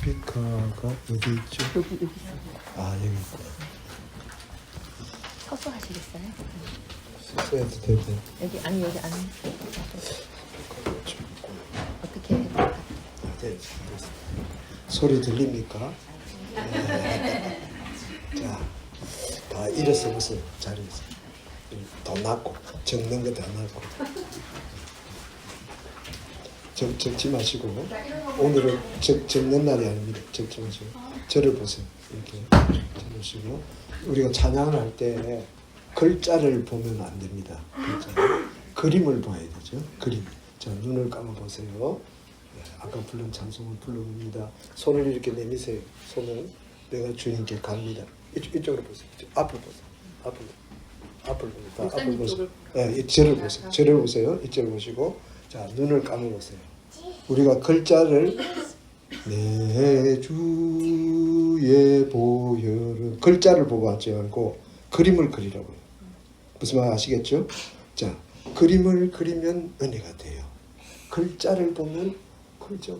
스피커가 어디 있죠? 여기 있어요. 아, 여기 있구나. 서서 하시겠어요? 써야도 되고. 여기 아니 여기 안에 좀 있고. 어떻게 해야 될까요? 됐어. 소리 들립니까? 네. 자, 다 일어서 보세요. 자리에서. 더 낫고, 적는 거 더 낫고. 적지 마시고, 오늘은 적는 날이 아닙니다. 적지 마시고, 저를 보세요. 이렇게 보시고, 우리가 찬양을 할 때 글자를 보면 안 됩니다. 글자를. 그림을 봐야 되죠. 그림. 자, 눈을 감아 보세요. 네, 아까 부른 찬송을 불러봅니다. 손을 이렇게 내미세요. 손을 내가 주님께 갑니다. 이쪽으로 보세요. 앞을 보세요. 앞을 보니까 앞을 보세요. 네, 저를 보세요. 저를 보세요. 이쪽을 보시고, 자, 눈을 감아 보세요. 우리가 글자를 내 주의 보혈은 글자를 보고 하지 않고 그림을 그리라고요. 무슨 말 아시겠죠? 자, 그림을 그리면 은혜가 돼요. 글자를 보면 글자가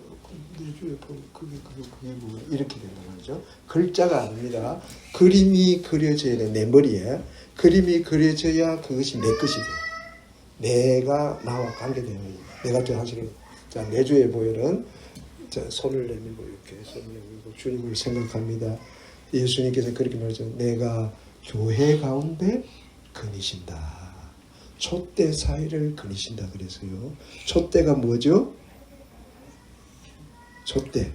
내 주의 보혈 그게 뭐야 이렇게 된단 말이죠. 글자가 아닙니다. 그림이 그려져야 돼. 내 머리에 그림이 그려져야 그것이 내 것이 돼요. 내가 나와 관계되는 거예요. 내가 저 하시는 자, 내 주의 보혈은 자, 손을 내밀고 이렇게 손을 내밀고 주님을 생각합니다. 예수님께서 그렇게 말하죠. 내가 교회 가운데 거니신다. 촛대 사이를 거니신다 그래서요. 촛대가 뭐죠? 촛대.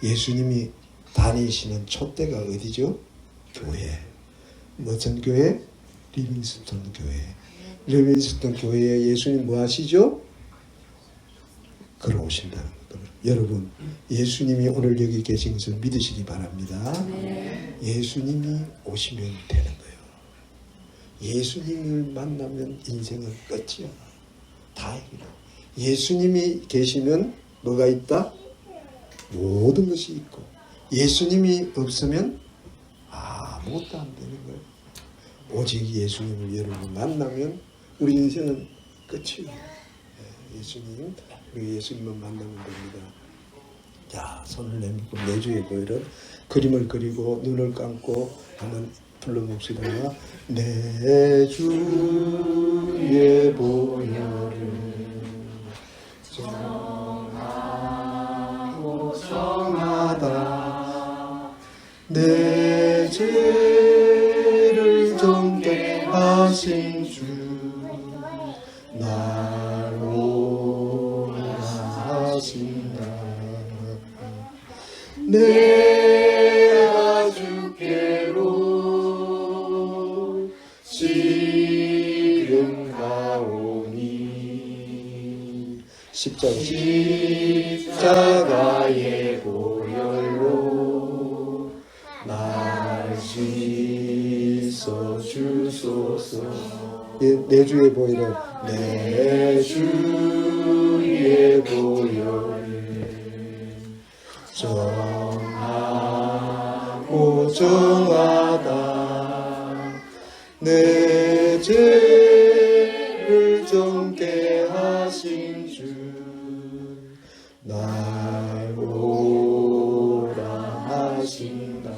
예수님이 다니시는 촛대가 어디죠? 교회. 무슨 교회? 리빙스턴 교회. 리빙스턴 교회에 예수님 뭐 하시죠? 걸어오신다는 것. 여러분, 예수님이 오늘 여기 계신 것을 믿으시기 바랍니다. 네. 예수님이 오시면 되는 거예요. 예수님을 만나면 인생은 끝이야. 다행이다. 예수님이 계시면 뭐가 있다? 모든 것이 있고, 예수님이 없으면 아무것도 안 되는 거예요. 오직 예수님을 여러분 만나면 우리 인생은 끝이에요. 예수님, 우리 예수님만 만나면 됩니다. 자, 손을 내밀고 내 주의 보혈은 그림을 그리고 눈을 감고 한번 불러봅시다. 내 주의 보혈은 정하고 정하다. 내 죄를 정케 하신 주 나로 하신다. 내가 주께로 지금 가오니 십자가의 보혈로 날 씻어 주소서. 내 주의 보혈은 내 주의 보혈은 정하고 정하다. 내 죄를 정케 하신 주 날 오라 하신다.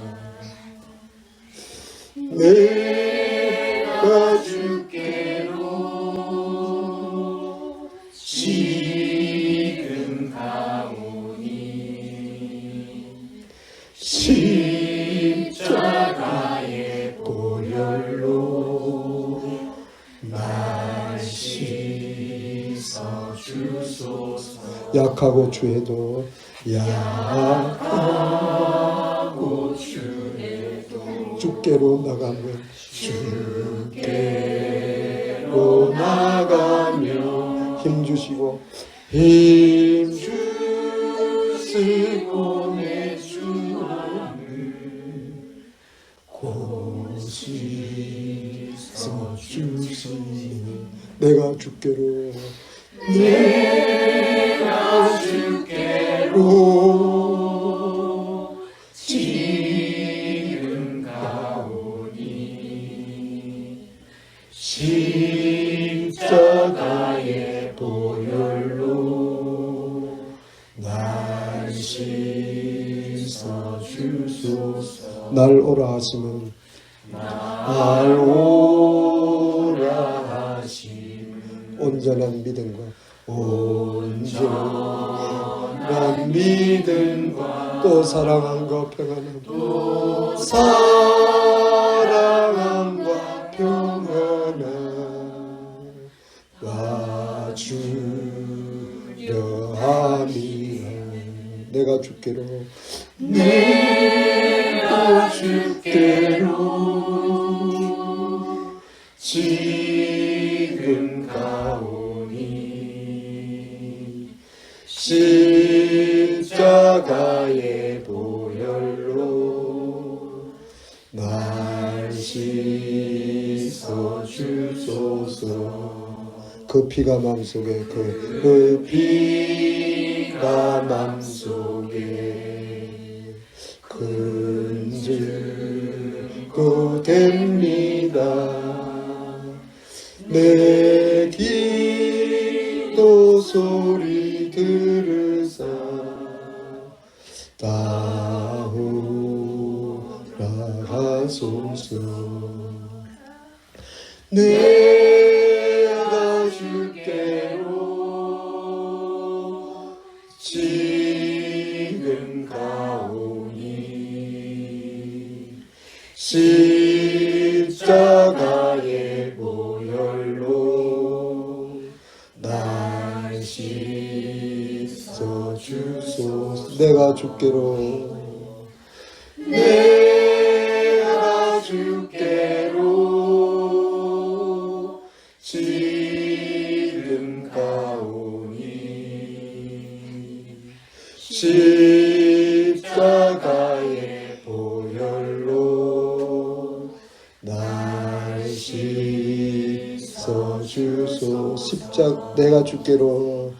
내가 주께로 지금 가오니 십자가의 보혈로 날 씻어 주소서. 약하고 주에도 약하고 주에도 주께로 나가면 주께로 나가며 힘 주시고 힘 주시고 내 주를 고시서 주시니 내가 주께로 지금 가오니 십자가의 보혈로 날 씻어 날 오라 하시면 날 오라 하심 온전한 믿음과 온전한 믿음과 또 사랑함과 평안함 사랑함과 평안함 와주려 함이 내가 주께로 지금 가오니 십자가의 보혈로 날 씻어 주소서. 그 피가 맘속에 그 피가 맘속에 근질고 됩니다. 내 기도 소리 들으사 따오라 하소서. 내가 주께로 지금 가오니 십자가의 보혈로 날 씻어 주소서. 내가 주께로 지금 가오니 십자가의 보혈로 날 씻어 주소서. 내가 주께로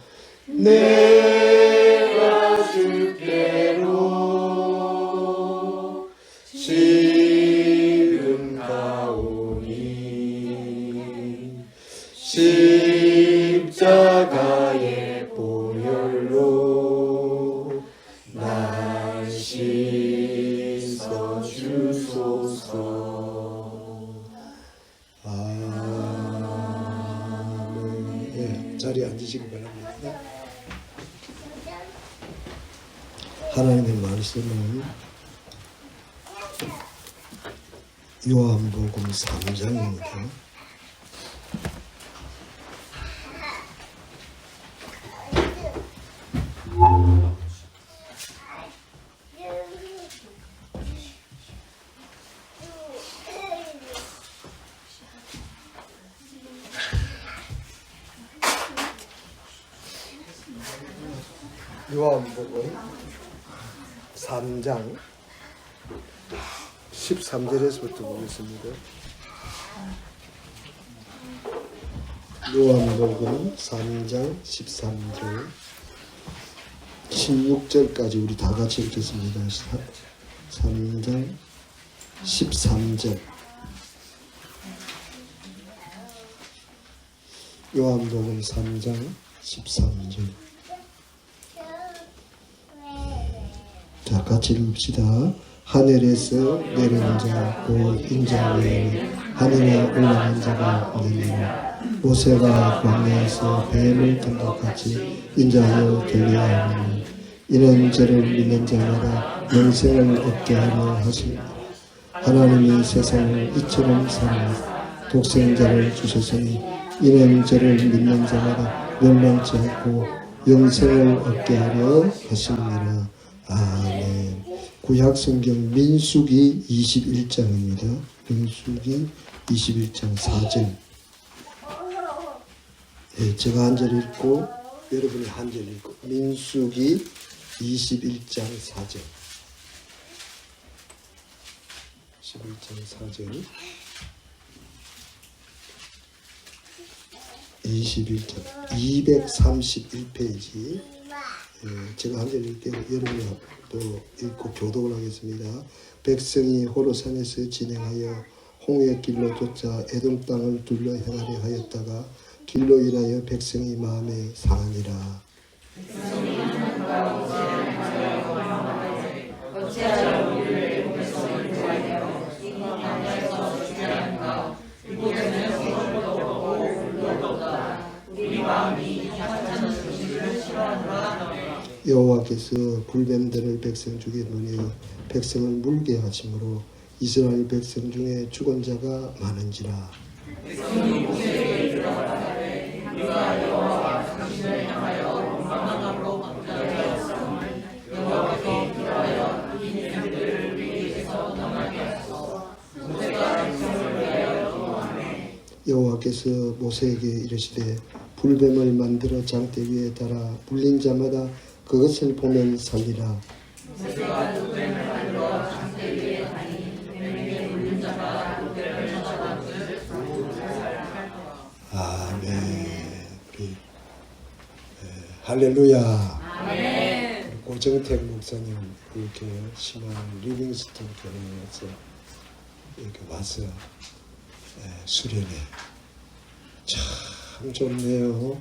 지금 가오니 십자가의 보혈로 날 씻어 주소서. 아멘. 예, 자리에 앉으시기 바랍니다. 하나님의 말씀은 요한복음 3장입니다. 요한복음 3장 13절에서부터 보겠습니다. 요한복음 3장 13절 16절까지 우리 다 같이 읽겠습니다. 3장 13절 요한복음 3장 13절 자, 같이 읽읍시다. 하늘에서 내려온 자, 곧 인자 외에는 하늘에 올라간 자가 없느니라. 모세가 광야에서 뱀을 든 것 같이 인자여 들려야 하니 이는 저를 믿는 자마다 영생을 얻게 하려 하십니다. 하나님이 세상을 이처럼 사랑하사 독생자를 주셨으니 이는 저를 믿는 자마다 멸망치 않고 영생을 얻게 하려 하십니다. 아멘. 구약성경 민수기 21장입니다. 민수기 21장 4절. 예, 제가 한 절 읽고 여러분이 한 절 읽고. 민수기 21장 4절. 21장 4절. 21장 231페이지. 제가 한 절 읽게요. 여러분이 또 읽고 교독을 하겠습니다. 백성이 호로산에서 진행하여 홍해 길로 쫓아 에돔 땅을 둘러 행하려 하였다가 길로 인하여 백성이 마음에 상하니라. 어찌하여 우리를 에돔에서 인도하여 여호와께서 불뱀들을 백성 중에 보내어 백성을 물게 하심으로 이스라엘 백성 중에 죽은 자가 많은지라. 여호와께서 모세에게 이르시되 불뱀을 만들어 장대 위에 달아 불린 자마다 그것을 보면 살리라. 아멘. 우리 할렐루야. 아멘. 고정택 목사님 이렇게 심한 리빙스턴 교회에서 이렇게 와서 수련회 참 좋네요.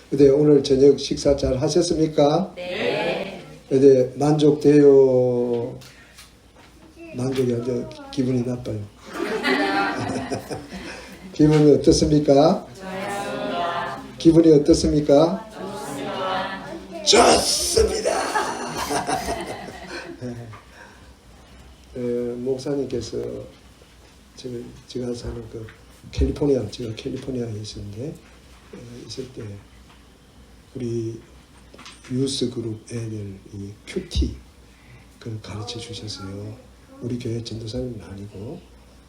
근데 오늘 저녁 식사 잘 하셨습니까? 네. 근데 만족돼요? 만족이 아니라 기분이 나빠요. 기분이 어떻습니까? 좋습니다. 기분이 어떻습니까? 좋습니다. 목사님께서 제가 사는 제가 캘리포니아에 있었는데 있을 때 우리 유스 그룹 애들 이 큐티 그걸 가르쳐 주셨어요. 우리 교회 전도사님은 아니고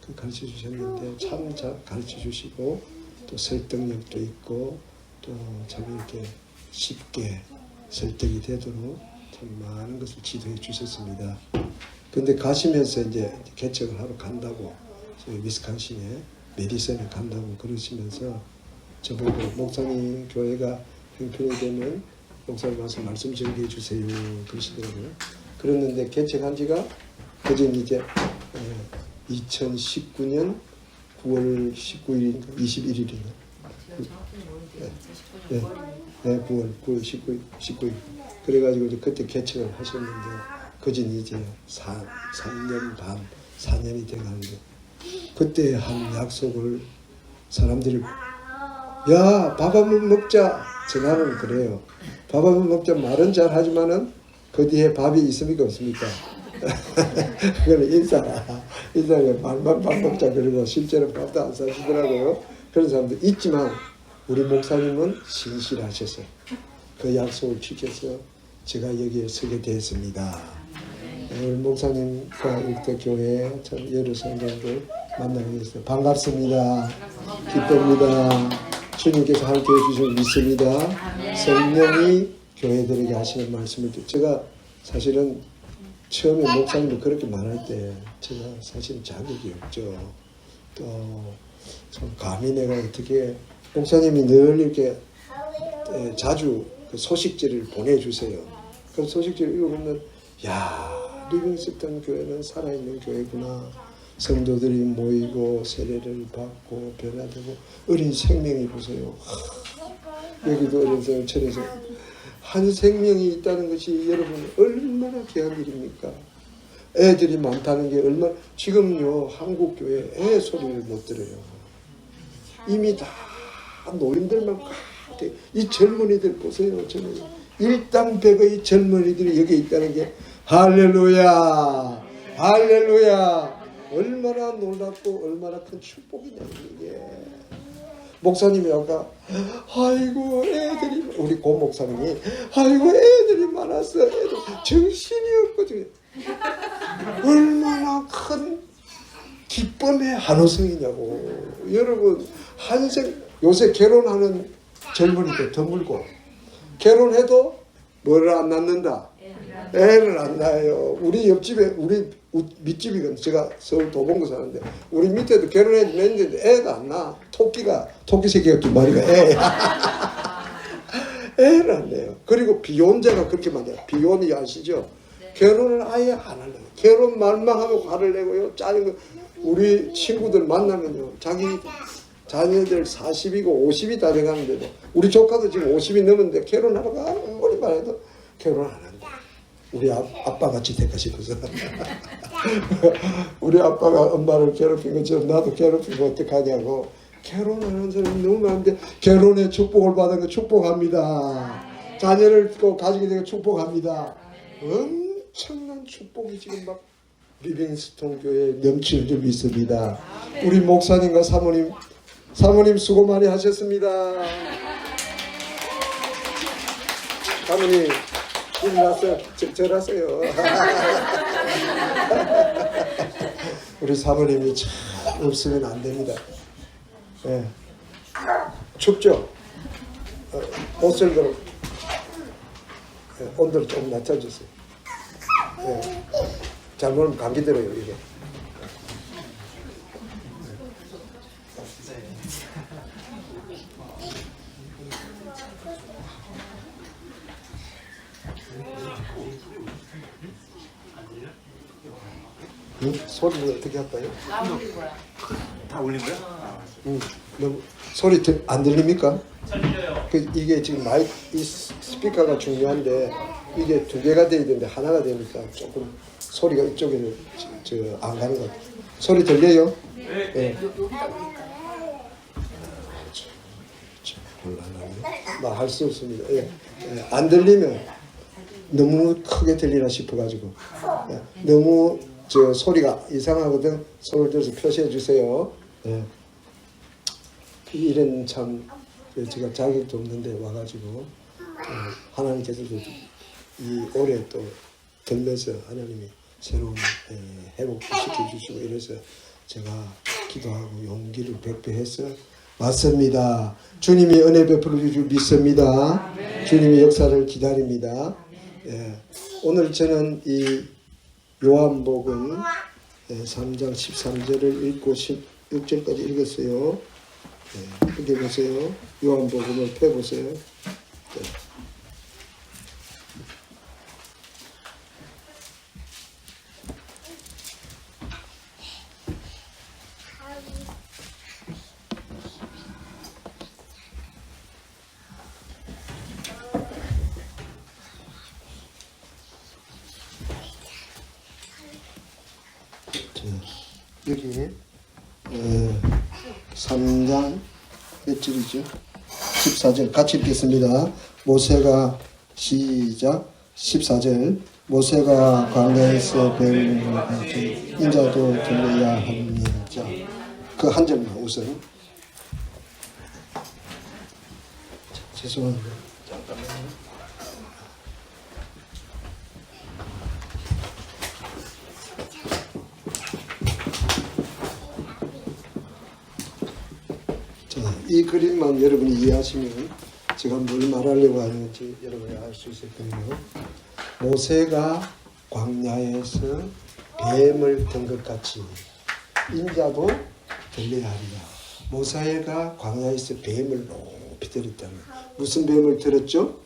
그 가르쳐 주셨는데 참 잘 가르쳐 주시고 또 설득력도 있고 또 참 이렇게 쉽게 설득이 되도록 참 많은 것을 지도해 주셨습니다. 근데 가시면서 이제 개척을 하러 간다고 저희 위스콘신에 메디슨에 간다고 그러시면서 저보고 목사님 교회가 형편이 되면 목사님 와서 말씀 전개해 주세요 그러시더라고요. 그랬는데 개척한 지가 그전 이제 2019년 9월 19일인가 21일인가 네, 9월 19일 그래가지고 이제 그때 개척을 하셨는데 그전 이제 3년 반 4년이 돼가는데 그때 한 약속을 사람들이 야 밥 한번 먹자 전화는 그래요. 밥 한번 먹자 말은 잘 하지만은 그 뒤에 밥이 있습니까 없습니까? 그거는 인사가 말만 밥 먹자 그러고 실제로 밥도 안 사시더라고요. 그런 사람도 있지만 우리 목사님은 신실하셔서 그 약속을 지켜서 제가 여기에 서게 되었습니다. 우리 목사님과 일대 교회 참 여러 성도들 만나게 돼서 반갑습니다. 기쁩니다. 주님께서 함께해 주시면 믿습니다. 성령이 교회들에게 하시는 말씀을 제가 사실은 처음에 목사님이 그렇게 말할 때 제가 사실은 자격이 없죠. 또 참 감히 내가 어떻게 목사님이 늘 이렇게 자주 그 소식지를 보내주세요. 그 소식지를 읽어보면 야 리빙스턴 교회는 살아있는 교회구나. 성도들이 모이고 세례를 받고 변화되고 어린 생명이 보세요. 여기도 어린 생명처럼 한 생명이 있다는 것이 여러분 얼마나 귀한 일입니까? 애들이 많다는 게 얼마나 지금요 한국 교회 애 소리를 못 들어요. 이미 다 노인들만 이 젊은이들 보세요. 저는 일당백의 젊은이들이 여기 있다는 게 할렐루야 할렐루야 얼마나 놀랍고 얼마나 큰 축복이냐 이게. 목사님이 아까 아이고 애들이 우리 고 목사님이 아이고 애들이 많았어 애들 정신이 없거든요. 얼마나 큰 기쁨의 한호성이냐고. 여러분 요새 결혼하는 젊은이들 드물고 결혼해도 뭐를 안 낳는다. 애를 안 낳아요. 우리 옆집에 우리 밑집이건 제가 서울 도봉구 사는데 우리 밑에도 결혼해도 냈는데 애가 안 낳아. 토끼 새끼가 2마리가 애를 안 낳아요. 그리고 비혼자가 그렇게 많아요. 비혼이 아시죠? 결혼을 아예 안 하려고. 결혼 말만 하고 화를 내고요. 짜는 거. 우리 친구들 만나면요. 자기 자녀들 40이고 50이 다 돼가는데도 우리 조카도 지금 50이 넘었는데 결혼하라고 아무리 말해도 결혼 안 한다. 우리 아빠같이 될까 싶어서 우리 아빠가 엄마를 괴롭힌 것처럼 나도 괴롭히면 어떡하냐고 결혼하는 사람이 너무 많은데 결혼의 축복을 받은 거 축복합니다. 자녀를 또 가지게 되고 축복합니다. 엄청난 축복이 지금 막 리빙스톤 교회에 넘치는 줄 믿습니다. 우리 목사님과 사모님 수고 많이 하셨습니다. 사모님 일어나서 적절하세요. 우리 사모님이 참 없으면 안 됩니다. 예. 춥죠? 옷을 좀 온도를 좀 낮춰주세요. 예. 잘못하면 감기 들어요 이게. 응? 소리를 어떻게 할까요? 다 올린 거야? 너무 소리 안 들립니까? 이게 지금 이 스피커가 중요한데 이게 두 개가 돼야 되는데 하나가 되니까 조금 소리가 이쪽에는 안 가는 것 같아요. 소리 들려요? 네. 곤란하네. 나 할 수 없습니다. 예. 예. 안 들리면 너무 크게 들리나 싶어가지고 예. 너무 소리가 이상하거든. 손을 들어서 표시해 주세요. 예. 이런 참 제가 자격도 없는데 와가지고 하나님께서 이 올해 또 들면서 하나님이 새로운 회복도 시켜주시고 이래서 제가 기도하고 용기를 백배해서 왔습니다. 주님이 은혜 베풀어 주실 믿습니다. 주님의 역사를 기다립니다. 예. 오늘 저는 이 요한복음 3장 13절을 읽고 16절까지 읽었어요. 네, 이렇게 보세요. 요한복음을 펴보세요. 네. 여기 3장 몇 절이죠? 14절 같이 읽겠습니다. 모세가 시작 14절 모세가 광야에서 배우는 것 같이 인자도 들려야 합니다. 그 한 절만 우선 죄송합니다. 잠깐만요. 이 그림만 여러분이 이해하시면 제가 뭘 말하려고 하는지 여러분이 알 수 있을 거예요. 모세가 광야에서 뱀을 든 것 같이 인자도 들려야 하리라. 모세가 광야에서 뱀을 높이 들었다면 무슨 뱀을 들었죠?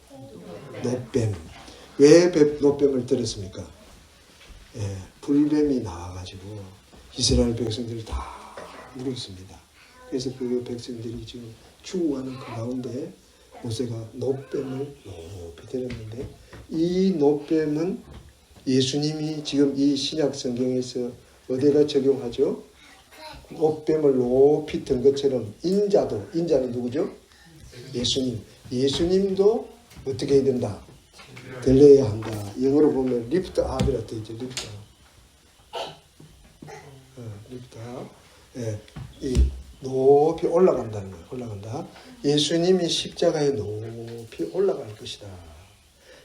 노뱀. 왜 노뱀을 들었습니까? 예, 불뱀이 나와가지고 이스라엘 백성들을 다 물었습니다. 그래서 그 백성들이 지금 추구하는 그 가운데 모세가 노뱀을 높이 들었는데 이 노뱀은 예수님이 지금 이 신약 성경에서 어디가 적용하죠? 노뱀을 높이 든 것처럼 인자는 누구죠? 예수님도 어떻게 해야 된다? 들려야 한다. 영어로 보면 lift up이라고 되어 있죠. lift up. 예, 이 높이 올라간다는 거예요. 올라간다. 예수님이 십자가에 높이 올라갈 것이다.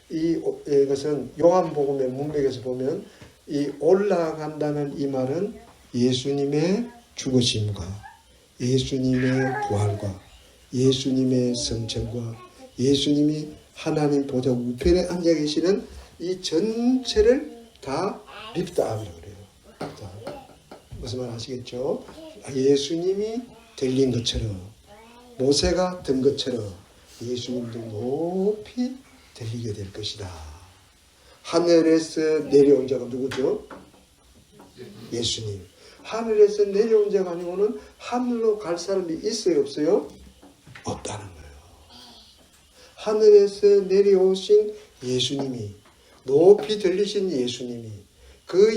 이것은 요한복음의 문맥에서 보면 이 올라간다는 이 말은 예수님의 죽으심과 예수님의 부활과 예수님의 성천과 예수님이 하나님 보좌 우편에 앉아 계시는 이 전체를 다 리프트업이라고 그래요. 무슨 말 아시겠죠? 예수님이 들린 것처럼 모세가 든 것처럼 예수님도 높이 들리게 될 것이다. 하늘에서 내려온 자가 누구죠? 예수님. 하늘에서 내려온 자가 아니고는 하늘로 갈 사람이 있어요, 없어요? 없다는 거예요. 하늘에서 내려오신 예수님이, 높이 들리신 예수님이, 그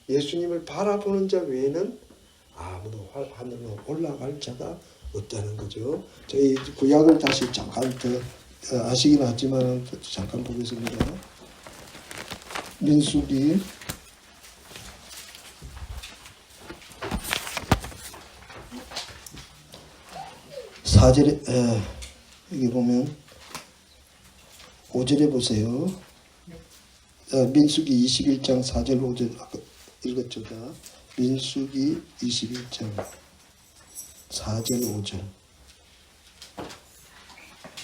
예수님을 바라보는 자 외에는 아무도 하늘로 올라갈 자가 없다는 거죠. 저희 구약을 다시 잠깐 더 아시긴 하지만 잠깐 보겠습니다. 민수기 4절에 여기 보면 5절에 보세요. 민수기 21장 4절 5절 아까 읽었죠. 민수기 21장 4절 5절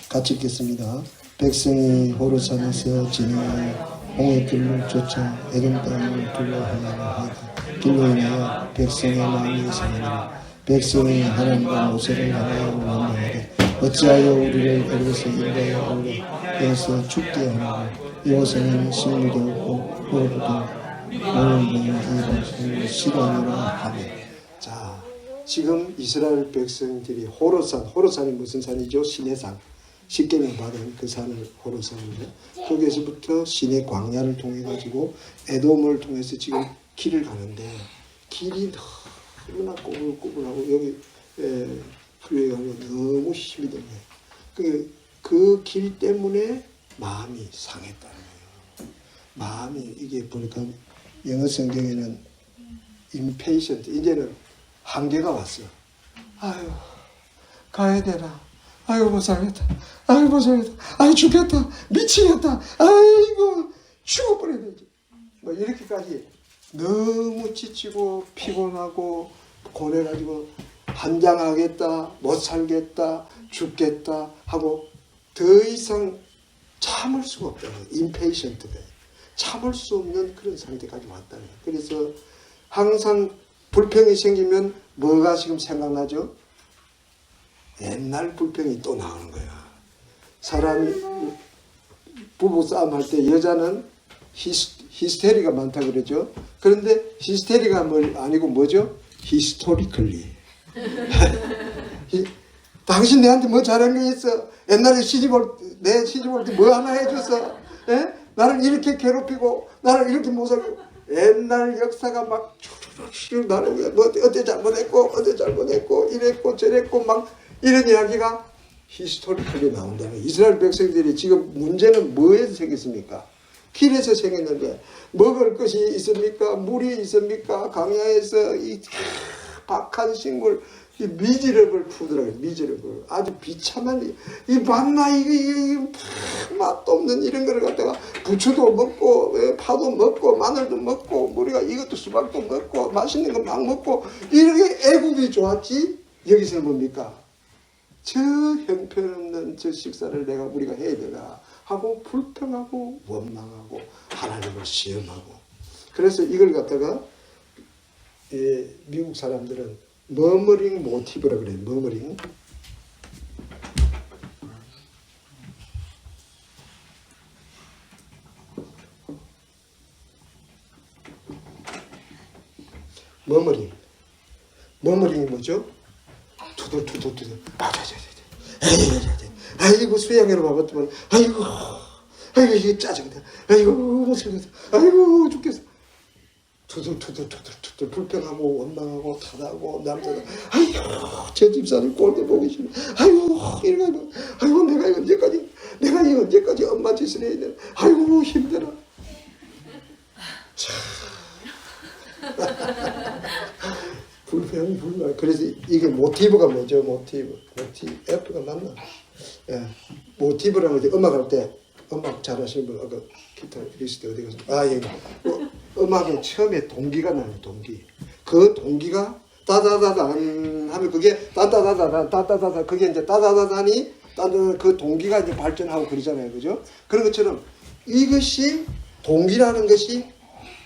같이 읽겠습니다. 백성이 호르산에서 진행하여 홍해길을 쫓아 에돔 땅을 둘러하나하다. 길로 인하여 백성의 마음이 상하니라. 백성이 하나님과 모세를 향하여 원망하되 어찌하여 우리를 에르에서 인도하여 올려 여기서 죽게 하느냐. 이곳에는 식물이 없고 호르도 오는 이 백성을 싫어하느라 하네. 자, 지금 이스라엘 백성들이 호르산이 무슨 산이죠? 신의 산. 십계명 받은 그 산을 호르산인데 거기에서부터 신의 광야를 통해 가지고 에돔을 통해서 지금 길을 가는데 길이 너무나 꼬불꼬불하고 여기 플레이하고 너무 힘이 드네. 그 길 때문에 마음이 상했다는 거예요. 마음이 이게 보니까 영어 성경에는 impatient 이제는 한계가 왔어. 아유 가야 되나? 아이고 못 살겠다. 아이고 못 살겠다. 아이 죽겠다. 미치겠다. 아이고 죽어버려야 되지. 뭐 이렇게까지 너무 지치고 피곤하고 고뇌가지고 한장하겠다. 못 살겠다. 죽겠다 하고 더 이상 참을 수가 없다. 임페이션트가 참을 수 없는 그런 상태까지 왔다. 그래서 항상 불평이 생기면 뭐가 지금 생각나죠? 옛날 불평이 또 나오는 거야. 사람이 부부싸움 할 때 여자는 히스테리가 많다 그러죠. 그런데 히스테리가 아니고 뭐죠? 히스토리컬리. 당신 내한테 뭐 잘한 게 있어? 옛날에 내 시집 올 때 뭐 하나 해줬어? 에? 나를 이렇게 괴롭히고 나를 이렇게 못 살고 옛날 역사가 막 나는 뭐 어때 잘못했고 이랬고 저랬고 막 이런 이야기가 히스토리컬리 나온다는 거예요. 이스라엘 백성들이 지금 문제는 뭐에서 생겼습니까? 길에서 생겼는데 먹을 것이 있습니까? 물이 있습니까? 강야에서 이 박한 식물 이 미즈럽을 푸더라고요. 미즈럽을 아주 비참한 이 만나 이게 맛도 없는 이런 거를 갖다가 부추도 먹고 파도 먹고 마늘도 먹고 우리가 이것도 수박도 먹고 맛있는 거 막 먹고 이렇게 애국이 좋았지. 여기서는 뭡니까? 저 형편없는 저 식사를 우리가 해야 되나 하고 불평하고 원망하고 하나님을 시험하고. 그래서 이걸 갖다가 미국 사람들은 머머링 모티브라 그래요. 머머링. 머머링이 뭐죠? 투덜. 아이고 수양회로 와봤더만 아이고 이게 짜증나. 아이고 못살겠어. 아이고 죽겠어. 투덜 불평하고 원망하고 탓하고 남자가 아이고 제 집사님 꼴도 보기 싫어. 아이고 이러고 아이고 내가 이 언제까지 엄마 짓을 해야 되나. 아이고 힘들어. 불평. 그래서 이게 모티브가 뭐죠? 모티브 F가 맞나? 예. 모티브라는 게 음악할 때 음악 잘하시는 분 아까 기타 리스트 어디 가서 예. 음악의 처음에 동기가 나요. 동기. 그 동기가 따다다단 하면 그게 따다다다 그게 이제 따다다다니 그 동기가 이제 발전하고 그러잖아요. 그죠? 그런 것처럼 이것이 동기라는 것이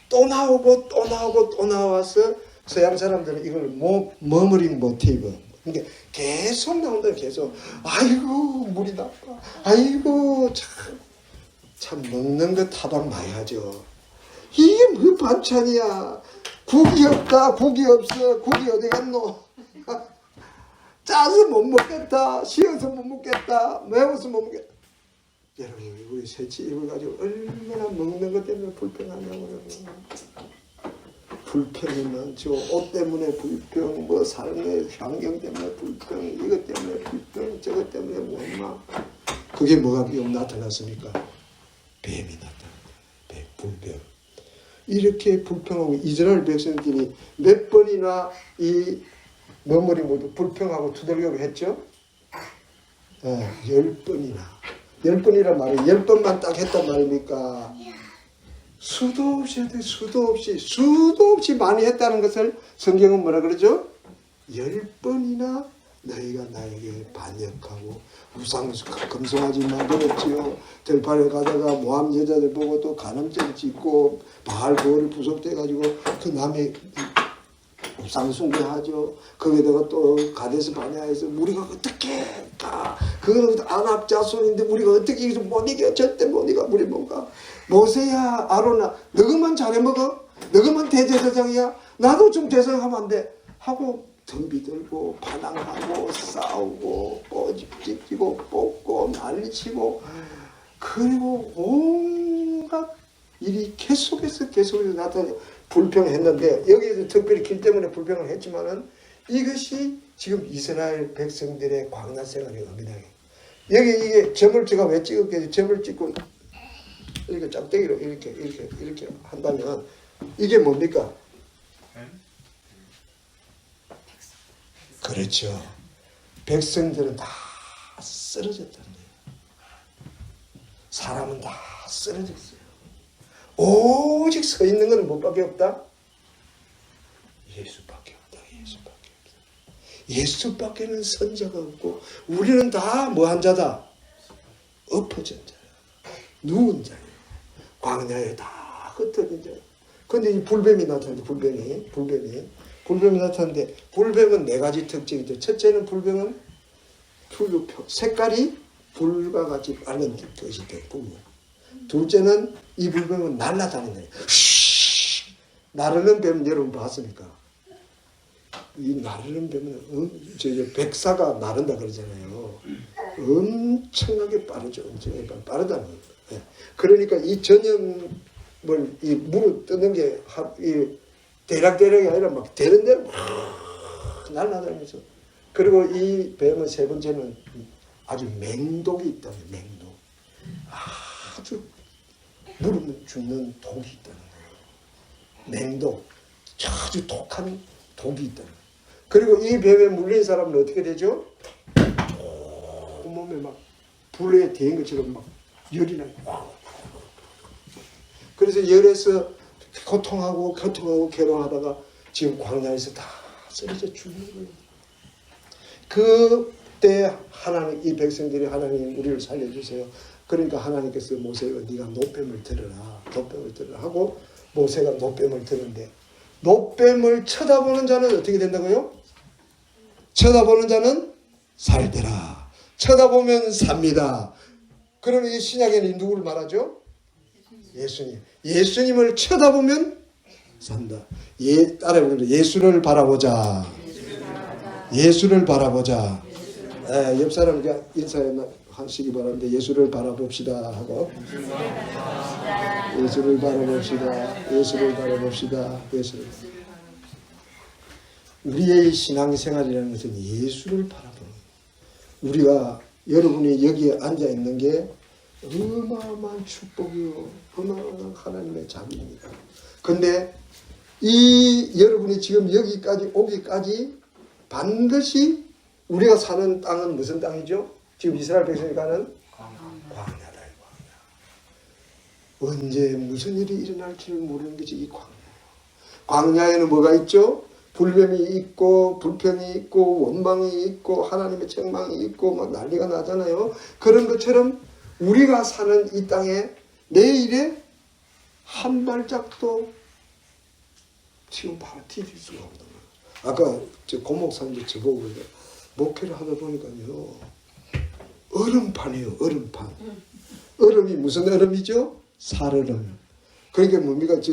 또 나와서 서양 사람들은 이걸 머머링 모티브. 그러니까 계속 나온다. 계속. 아이고 물이 나빠. 아이고 참 먹는 거 타박 많이 하죠. 이게 뭐 반찬이야. 국이 없다. 국이 없어. 국이 어디 갔노? 짜서 못 먹겠다. 시어서 못 먹겠다. 매워서 못 먹겠다. 여러분 우리 셋이 이걸 가지고 얼마나 먹는 것 때문에 불평하냐고요. 불평이 많죠. 옷 때문에 불평, 뭐 삶의 환경 때문에 불평, 이것 때문에 불평, 저것 때문에 원망. 그게 뭐가 나타났습니까? 뱀이 나타났다. 뱀, 불뱀. 이렇게 불평하고 이스라엘 백성들이 몇 번이나 이 머머리 모두 불평하고 두들겨고 했죠? 10번이나. 10번이란 말이 10번만 딱 했단 말입니까? 수도 없이 많이 했다는 것을 성경은 뭐라 그러죠? 10번이나 너희가 나에게 반역하고 금송아지 만들었지요. 들판에 가다가 모함 여자들 보고 또 간음죄를 짓고 바알 거울을 부속돼가지고 그 남의 우상숭배하죠. 거기다가 또 가데스 바네아에서 우리가 어떻게 했다. 그거는 안압자손인데 우리가 어떻게 이기서 못 이겨. 절대 못 이겨. 우리 뭔가 모세야 아로나 너희만 잘해먹어. 너희만 대제사장이야. 나도 좀 대사하면 안 돼. 하고 덤비들고 반항하고 싸우고 꼬집지고 뽑고 난리치고 그리고 온갖 일이 계속해서 나타나 불평했는데 여기에서 특별히 길 때문에 불평을 했지만은 이것이 지금 이스라엘 백성들의 광야 생활의 의미다. 여기 이게 점을 제가 왜 찍었겠지? 점을 찍고 이렇게 짝대기로 이렇게 한다면 이게 뭡니까? 그렇죠. 백성들은 다 쓰러졌다는 거예요. 사람은 다 쓰러졌어요. 오직 서 있는 건 뭐밖에 없다? 예수밖에 없다. 예수밖에는 선자가 없고 우리는 다 뭐한 자다? 엎어진 자야. 누운 자야. 광야에 다 흩어진 자야. 근데 이 불뱀이 나타났는데 불뱀이 나타났는데 불뱀은 네 가지 특징이 있죠. 첫째는 불뱀은 색깔이 불과 같이 밝은 것이 되고 둘째는 이 불뱀은 날아다니는 거예요. 나르는 뱀 여러분 봤습니까? 이 나르는 뱀은 백사가 나른다 그러잖아요. 엄청나게 빠르죠. 엄청나게 빠르다는 거예요. 그러니까 이 전염을 이 물을 뜨는 게 대략이 아니라 막 되는 대로 막 날아다니면서 그리고 이 뱀은 세 번째는 아주 맹독이 있다는 거예요. 맹독. 아주 물으면 죽는 독이 있다는 거예요. 맹독. 아주 독한 독이 있다는 거예요. 그리고 이 뱀에 물린 사람은 어떻게 되죠? 온몸에 막 불에 데인 것처럼 막 열이 나요. 그래서 열에서 고통하고 괴로워하다가 지금 광야에서 다 쓰러져 죽는 거예요. 그때 하나님, 이 백성들이 하나님 우리를 살려주세요. 그러니까 하나님께서 모세가 네가 노뱀을 들어라 하고 모세가 노뱀을 드는데 노뱀을 쳐다보는 자는 어떻게 된다고요? 쳐다보는 자는 살더라. 쳐다보면 삽니다. 그러면 이 신약에는 누구를 말하죠? 예수님. 예수님을 쳐다보면 산다. 따라해보자. 예수를 바라보자. 예수를 바라보자. 옆 사람 인사해 하시기 바랍니다. 예수를 바라봅시다 하고 예수를 바라봅시다. 예수를 바라봅시다. 예수를. 우리의 신앙생활이라는 것은 예수를 바라보는 거예요. 우리가 여러분이 여기에 앉아 있는 게 어마어마한 축복이요. 어마어마한 하나님의 자비입니다. 근데 이 여러분이 지금 여기까지 오기까지 반드시 우리가 사는 땅은 무슨 땅이죠? 지금 이스라엘 백성이 가는 광야다. 언제 무슨 일이 일어날지를 모르는 것이 이 광야예요. 광야에는 뭐가 있죠? 불뱀이 있고 불평이 있고 원망이 있고 하나님의 책망이 있고 막 난리가 나잖아요. 그런 것처럼 우리가 사는 이 땅에 내일에 한 발짝도 지금 바로 디딜 수가 없는 거예요. 아까 저 고목사님도 저보고 목회를 하다 보니까요. 얼음판이에요. 얼음판. 얼음이 무슨 얼음이죠? 살얼음. 그러니까 뭡니까? 저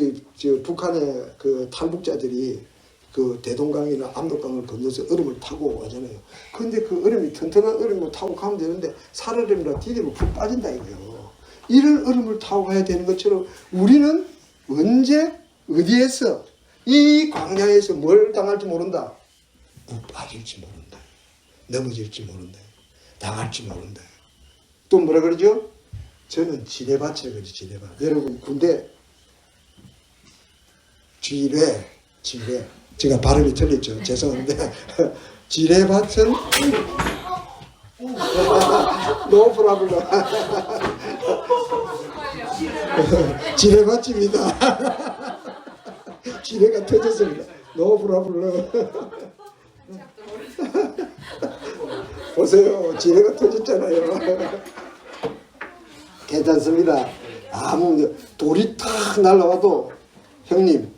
북한의 그 탈북자들이 그 대동강이나 압록강을 건너서 얼음을 타고 가잖아요. 근데 그 얼음이 튼튼한 얼음을 타고 가면 되는데 살얼음이라 디디면 푹 빠진다 이거예요. 이런 얼음을 타고 가야 되는 것처럼 우리는 언제 어디에서 이 광야에서 뭘 당할지 모른다. 못 빠질지 모른다. 넘어질지 모른다. 당할지 모른다. 또 뭐라 그러죠? 저는 지뢰밭이라고 그러죠. 지뢰밭. 여러분 군대 지뢰 제가 발음이 틀렸죠. 죄송한데 지뢰밭은 no problem. 지뢰밭입니다. 지뢰가 터졌습니다. no problem. 보세요. 지뢰가 터졌잖아요. 괜찮습니다. 아무 돌이 탁 날라와도 형님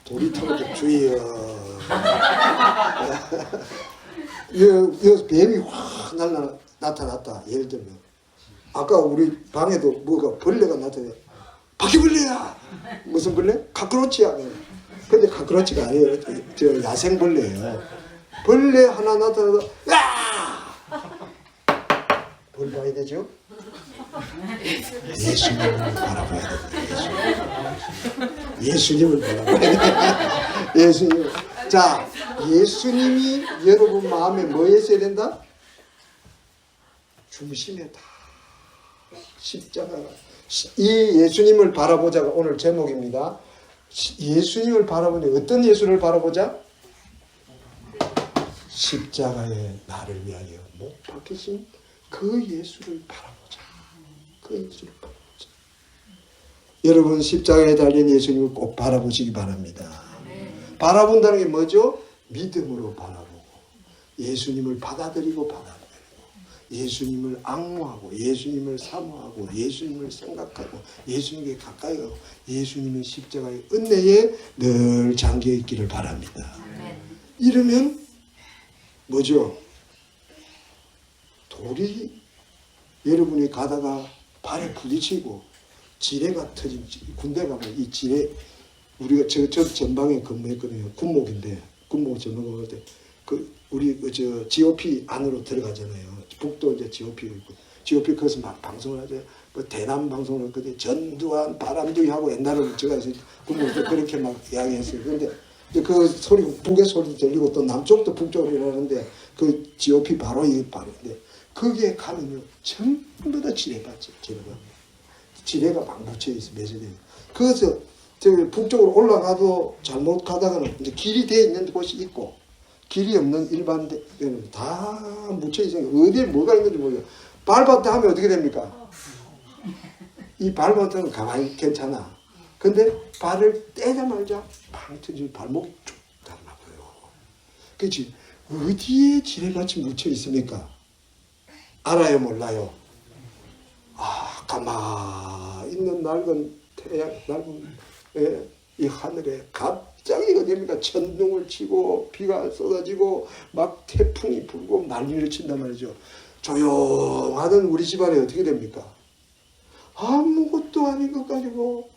돌이 터져도 주의요. 여기서 뱀이 확 나타났다. 예를 들면 아까 우리 방에도 뭐가 벌레가 나타나. 바퀴벌레야. 무슨 벌레? 카크로치야. 근데 카크로치가 아니에요. 저 야생벌레예요. 벌레 하나 나타나도 야! 뭘 봐야 되죠? 예수님을 바라봐야 됩니다. 예수님을 바라봐야 됩니다. 예수님. 자, 예수님이 여러분 마음에 뭐 있어야 된다? 중심에 다 십자가가. 이 예수님을 바라보자가 오늘 제목입니다. 예수님을 바라보니 어떤 예수를 바라보자? 십자가에 나를 위하여 못 박히신 그 예수를 바라보자. 그 예수를 바라보자. 여러분 십자가에 달린 예수님을 꼭 바라보시기 바랍니다. 바라본다는 게 뭐죠? 믿음으로 바라보고 예수님을 받아들이고 예수님을 앙모하고 예수님을 사모하고 예수님을 생각하고 예수님께 가까이 가고 예수님의 십자가의 은혜에 늘 잠겨 있기를 바랍니다. 이러면 뭐죠? 돌이 여러분이 가다가 발에 부딪히고 지뢰가 터진 군대 가면 이 지뢰 우리가 저 전방에 근무했거든요. 군목인데 군목 전방을 때 그 우리 저 GOP 안으로 들어가잖아요. 북도 이제 GOP 있고 GOP 거기서 막 방송을 하죠. 뭐 대남 방송을 했거든요. 전두환 바람둥이 하고 옛날에 제가 군목에서 그렇게 막 이야기했어요. 그런데 그 소리 북의 소리도 들리고 또 남쪽도 북쪽으로 일하는데 그 GOP 바로 바로인데 거기에 가면요 전부 다 지뢰밭이에요. 지뢰가 막 묻혀 있어 매설돼. 그래서 저기 북쪽으로 올라가도 잘못 가다가는 이제 길이 돼 있는 곳이 있고 길이 없는 일반 데는 다 묻혀 있으니까 어디에 뭐가 있는지 모르겠어요. 밟았다 하면 어떻게 됩니까? 이 밟았다는 가만히 괜찮아. 근데 발을 떼자마자 팡 터지면 발목이 쭉 달라고요. 그렇지? 어디에 지뢰밭이 묻혀 있습니까? 알아요, 몰라요? 아, 가만히 있는 낡은 태양, 낡은 이 하늘에 갑자기 어디입니까? 천둥을 치고 비가 쏟아지고 막 태풍이 불고 난리를 친단 말이죠. 조용하던 우리 집안에 어떻게 됩니까? 아무것도 아닌 것 가지고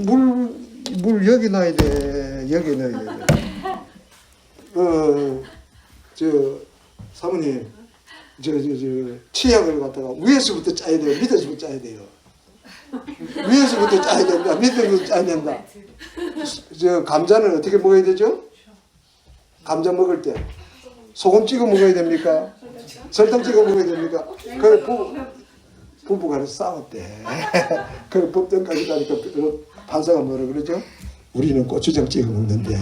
물 여기 놔야 돼. 여기 놔야 돼. 사모님 치약을 갖다가 위에서부터 짜야 돼요. 밑에서부터 짜야 돼요. 위에서부터 짜야 된다. 밑에서부터 짜야 된다. 감자는 어떻게 먹어야 되죠? 감자 먹을 때 소금 찍어 먹어야 됩니까? 설탕 찍어 먹어야 됩니까? 그래 부부가 싸웠대. 그 법정까지 가니까 판사가 뭐라 그러죠? 우리는 고추장 찍어 먹는데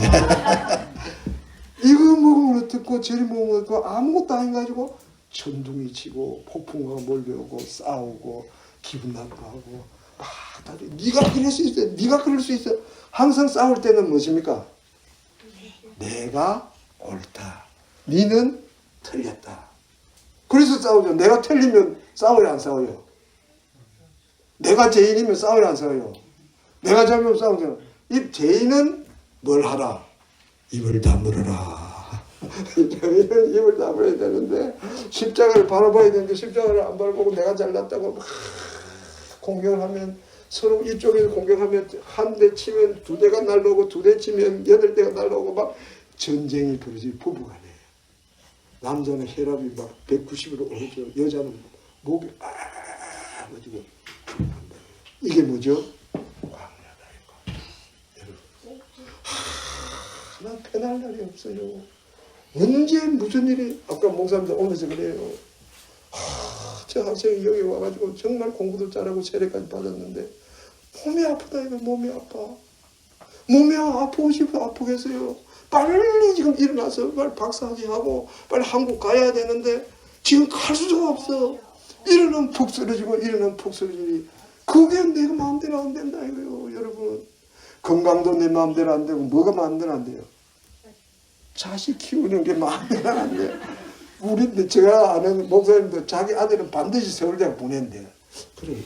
이거 먹으면 어떻고 저리 먹으면 어떻고 아무것도 안 가지고 천둥이 치고 폭풍과 몰려오고 싸우고 기분 나빠하고 막 다들 네가 그럴 수 있어. 네가 그럴 수 있어. 항상 싸울 때는 무엇입니까? 내가 옳다. 니는 틀렸다. 그래서 싸우죠. 내가 틀리면 싸워요, 안 싸워요? 내가 죄인이면 싸워요, 안 싸워요? 내가 잘못하면 싸우죠. 이 죄인은 뭘 하라? 입을 다물어라. 죄인은 입을 다물어야 되는데 십자가를 바라봐야 되는데 십자가를 안 바라보고 내가 잘났다고 막 공격을 하면 서로 이쪽에서 공격하면 한 대 치면 두 대가 날라오고 두 대 치면 여덟 대가 날라오고 막 전쟁이 벌어지고 부부간에 남자는 혈압이 막 190으로 오르죠. 여자는 목이 가지고 이게 뭐죠? 광야다 이거. 여러분 하나 편할 날이 없어요. 언제 무슨 일이 아까 목사님들 오면서 그래요. 저 학생이 여기 와가지고 정말 공부도 잘하고 세례까지 받았는데 몸이 아프다 이거 몸이 아파. 몸이 아프고 싶어 아프겠어요. 빨리 지금 일어나서 빨리 박사학위 하고 빨리 한국 가야 되는데 지금 갈 수가 없어. 일어나면 푹 쓰러지고 일어나면 푹 쓰러지니 그게 내가 마음대로 안 된다 이거요. 여러분 건강도 내 마음대로 안 되고 뭐가 마음대로 안 돼요? 자식 키우는 게 마음대로 안 돼요. 우리 제가 아는 목사님도 자기 아들은 반드시 서울대학 보낸대. 그래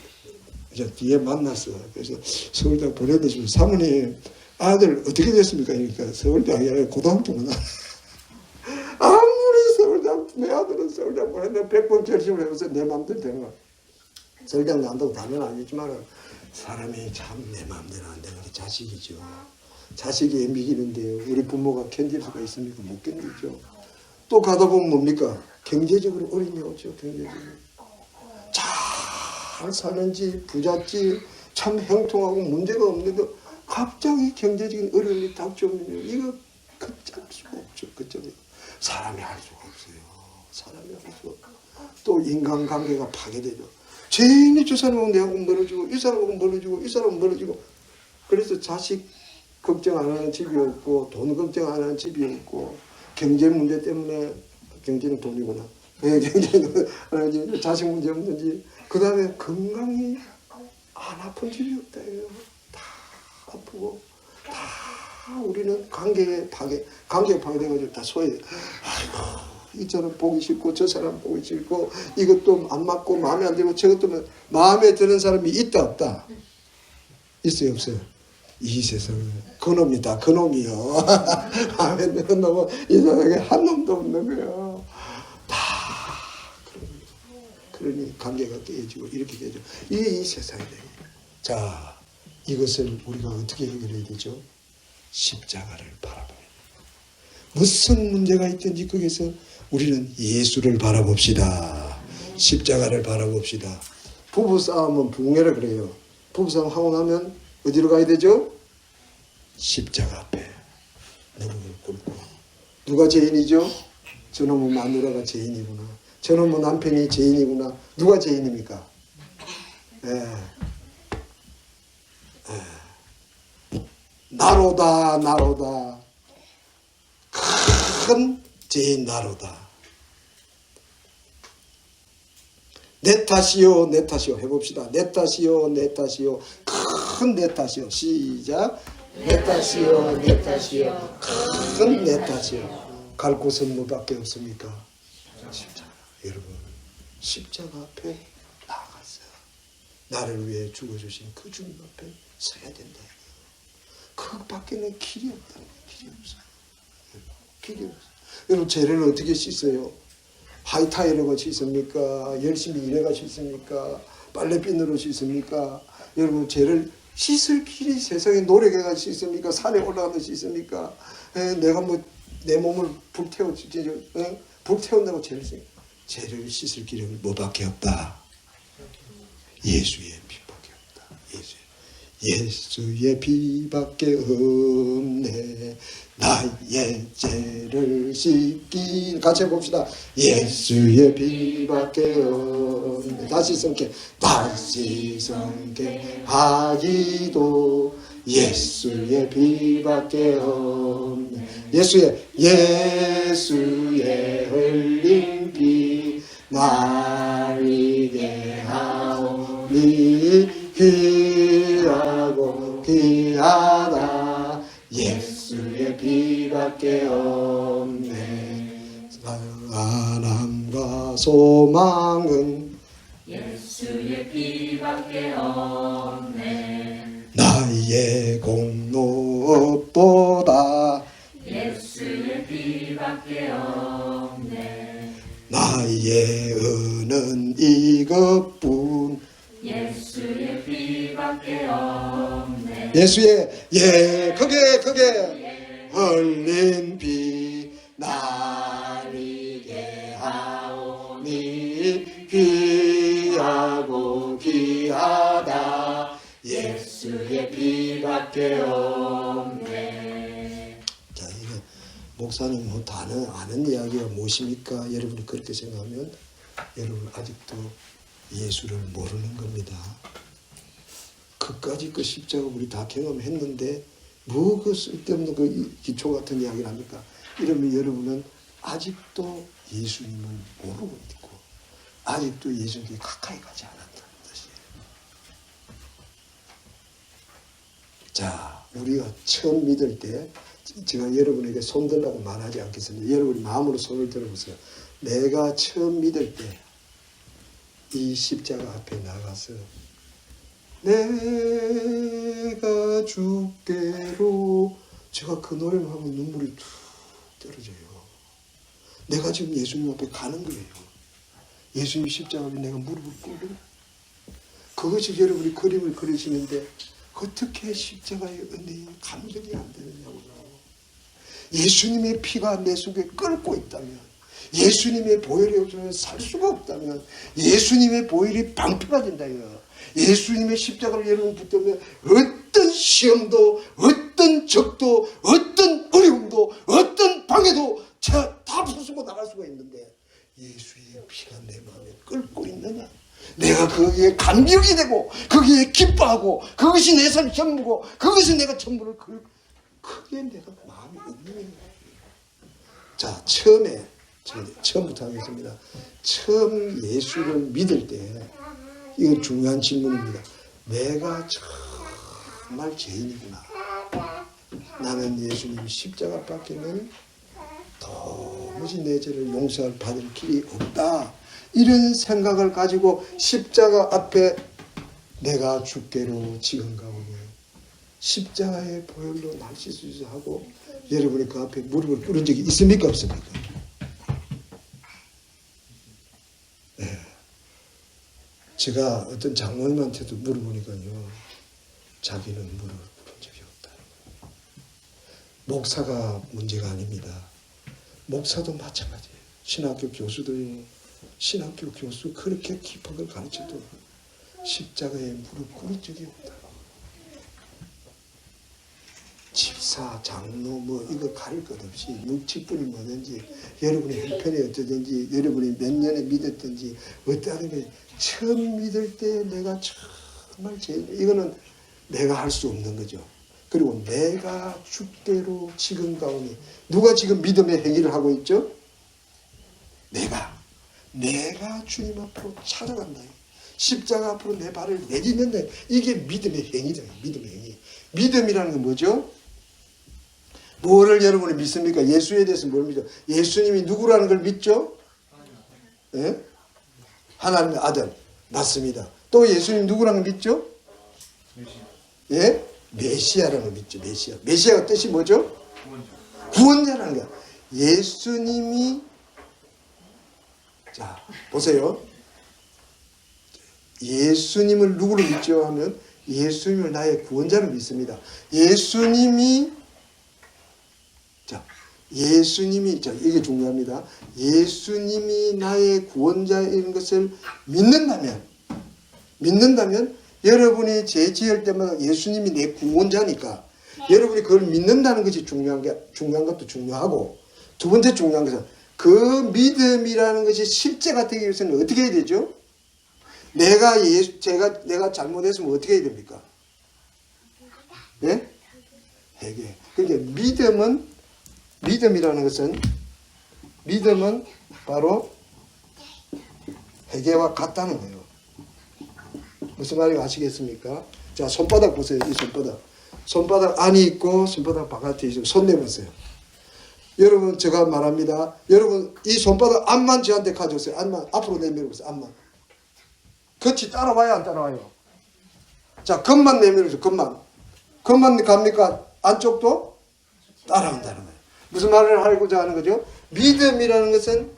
이제 뒤에 만났어. 그래서 서울대학 보내드시면 사모님 아들 어떻게 됐습니까? 그러니까 서울대학이 아니라 고등학교구나. 아무리 서울대학 내 아들은 서울대학 보냈는데 100번 결심을 해서 내 마음대로 되는 거야. 서울대학 난다고 다는 아니지만 사람이 참 내 마음대로 안 되는 게 자식이죠. 자식이 미기는데 우리 부모가 견딜 수가 있습니까? 못 견디죠. 또 가다 보면 뭡니까? 경제적으로 어려움이 오죠. 경제적으로. 잘 사는지 부잣지 참 형통하고 문제가 없는데 갑자기 경제적인 어려움이 닥쳐오면 이거 걷잡을 수가 없죠. 걷잡을. 사람이 할 수가 없어요. 사람이 할 수가 없고. 또 인간관계가 파괴되죠. 괜히 저 사람하고 내하고 멀어지고 이 사람하고 멀어지고 이 사람하고 멀어지고 그래서 자식 걱정 안 하는 집이 없고 돈 걱정 안 하는 집이 없고 경제 문제 때문에 경제는 돈이구나. 경제는 자식 문제 없는지 그 다음에 건강이 안 아픈 집이 없다 이거예요. 다 아프고 다 우리는 관계에 파괴돼가지고 다 소외. 아이고 이 사람 보기 싫고 저 사람 보기 싫고 이것도 안 맞고 마음에 안 들고 저것도 마음에 드는 사람이 있다 없다? 있어요 없어요? 이 세상은 그놈이다 그놈이요. 마음에 드는 놈은 이 세상에 한 놈도 없는 거예요. 다 그러니 관계가 깨지고 이렇게 되죠. 이게 이 세상이에요. 자 이것을 우리가 어떻게 해결해야 되죠? 십자가를 바라봐요. 무슨 문제가 있든지 거기서 우리는 예수를 바라봅시다. 십자가를 바라봅시다. 부부싸움은 붕괴라 그래요. 부부싸움 하고 나면 어디로 가야 되죠? 십자가 앞에 무릎을 꿇고. 누가 죄인이죠? 저놈의 마누라가 죄인이구나. 저놈의 남편이 죄인이구나. 누가 죄인입니까? 나로다 나로다. 큰 죄인 나로다. 내 탓이요 내 탓이요 해봅시다. 내 탓이요 내 탓이요 큰 내 탓이요. 시작. 내 탓이요 내 탓이요 큰 내 탓이요. 갈 곳은 뭐밖에 없습니까? 십자가. 여러분 십자가 앞에 나아갔어요. 나를 위해 죽어주신 그 주님 앞에 서야 된다. 그 밖에는 길이 없다는 거예요. 길이 없어요. 길이 없어요. 여러분 죄를 어떻게 씻어요? 하이타이로가 씻습니까? 열심히 일해가 씻습니까? 빨래비누로 씻습니까? 여러분 죄를 씻을 길이 세상에 노력해가 씻습니까? 산에 올라가서 씻습니까? 내가 뭐 내 몸을 불태운다고 죄를 씻을 길은 뭐밖에 없다? 예수의 피밖에 없다. 예수의 피밖에 없네. 나의 죄를 씻긴 같이 해봅시다. 예수의 피밖에 없네. 다시 성게 다시 성게 하기도 예수의 피밖에 없네. 예수의 흘린 피 나리게 하오니 귀하고 귀하다. 예수의 피밖에 없네. 사랑함과 소망은 예수의 피밖에 없네. 나의 공로보다 예수의 피밖에 없네. 나의 은은 이것뿐. 예수의 피밖에 없네. 예수의 크게 흘린 피 나리게 하오니 귀하고 귀하다. 예수의 피밖에 없네. 자, 이거 목사는 뭐 다는 아는 이야기가 무엇입니까? 여러분이 그렇게 생각하면 여러분 아직도 예수를 모르는 겁니다. 그까지 그 십자가 우리 다 경험했는데 뭐 그 쓸데없는 그 기초 같은 이야기를 합니까? 이러면 여러분은 아직도 예수님을 모르고 있고 아직도 예수님께 가까이 가지 않았다는 뜻이에요. 자, 우리가 처음 믿을 때 제가 여러분에게 손들라고 말하지 않겠습니다. 여러분이 마음으로 손을 들어보세요. 내가 처음 믿을 때 이 십자가 앞에 나가서 내가 주께로 제가 그 노래를 하면 눈물이 툭 떨어져요. 내가 지금 예수님 앞에 가는 거예요. 예수님 십자가 앞에 내가 무릎을 꿇고 그것이 여러분이 그림을 그리시는데 어떻게 십자가의 은혜에 감격이 안 되느냐고요. 예수님의 피가 내 속에 끓고 있다면 예수님의 보혈이 없으면 살 수가 없다면 예수님의 보혈이 방패가 된다요. 예수님의 십자가를 여러분 붙들면 어떤 시험도 어떤 적도 어떤 어려움도 어떤 방해도 다 부수고 나갈 수가 있는데 예수의 피가 내 마음에 끓고 있느냐, 내가 거기에 감격이 되고 거기에 기뻐하고 그것이 내 삶 전부고 그것이 내가 전부를 그게 내가 마음이 있는 거예요. 자, 처음부터 하겠습니다. 처음 예수를 믿을 때 이건 중요한 질문입니다. 내가 정말 죄인이구나. 나는 예수님 십자가 밖에는 도무지 내 죄를 용서할 받을 길이 없다. 이런 생각을 가지고 십자가 앞에 내가 주께로 지금 가오니 십자가의 보혈로 날 씻으소서 여러분이 그 앞에 무릎을 꿇은 적이 있습니까? 없습니까? 네. 제가 어떤 장로님한테도 물어보니까요, 자기는 무릎을 꿇은 적이 없다는 거예요. 목사가 문제가 아닙니다. 목사도 마찬가지예요. 신학교 교수도요. 신학교 교수 그렇게 깊은 걸 가르쳐도 십자가에 무릎 꿇은 적이 없다. 집사, 장로 뭐 이거 가릴 것 없이 묵직분이 뭐든지 여러분의 형편이 어떠든지 여러분이 몇 년에 믿었든지 어떠하든 게 처음 믿을 때 내가 정말 이거는 내가 할 수 없는 거죠. 그리고 내가 주께로 지금 가오니 누가 지금 믿음의 행위를 하고 있죠? 내가 주님 앞으로 찾아간다. 십자가 앞으로 내 발을 내딛는다. 이게 믿음의 행위다. 믿음의 행위. 믿음이라는 건 뭐죠? 뭐를 여러분이 믿습니까? 예수에 대해서 뭘 믿죠? 예수님이 누구라는 걸 믿죠? 예? 하나님의 아들. 맞습니다. 또 예수님 누구라는 걸 믿죠? 예? 메시아라는 걸 믿죠. 메시아. 메시아가 뜻이 뭐죠? 구원자라는 거야. 예수님이 자, 보세요. 예수님을 누구를 믿죠 하면 예수님을 나의 구원자를 믿습니다. 예수님이 이게 중요합니다. 예수님이 나의 구원자인 것을 믿는다면 여러분이 죄 지을 때마다 예수님이 내 구원자니까 여러분이 그걸 믿는다는 것이 중요한 것도 중요하고, 두 번째 중요한 것은 그 믿음이라는 것이 실제가 되기 위해서는 어떻게 해야 되죠? 내가 잘못했으면 어떻게 해야 됩니까? 예? 회개. 그러니까 믿음은 바로 회개와 같다는 거예요. 무슨 말인지 아시겠습니까? 자, 손바닥 보세요. 이 손바닥 안이 있고 손바닥 바깥에 있고 손 내보세요. 여러분, 제가 말합니다. 여러분, 이 손바닥 앞만 저한테 가져오세요. 앞만 앞으로 내밀어보세요. 앞만. 같이 따라와요, 안 따라와요? 자, 겉만 내밀어보세요. 겉만 갑니까? 안쪽도 따라온다는 거예요. 무슨 말을 하고자 하는 거죠? 믿음이라는 것은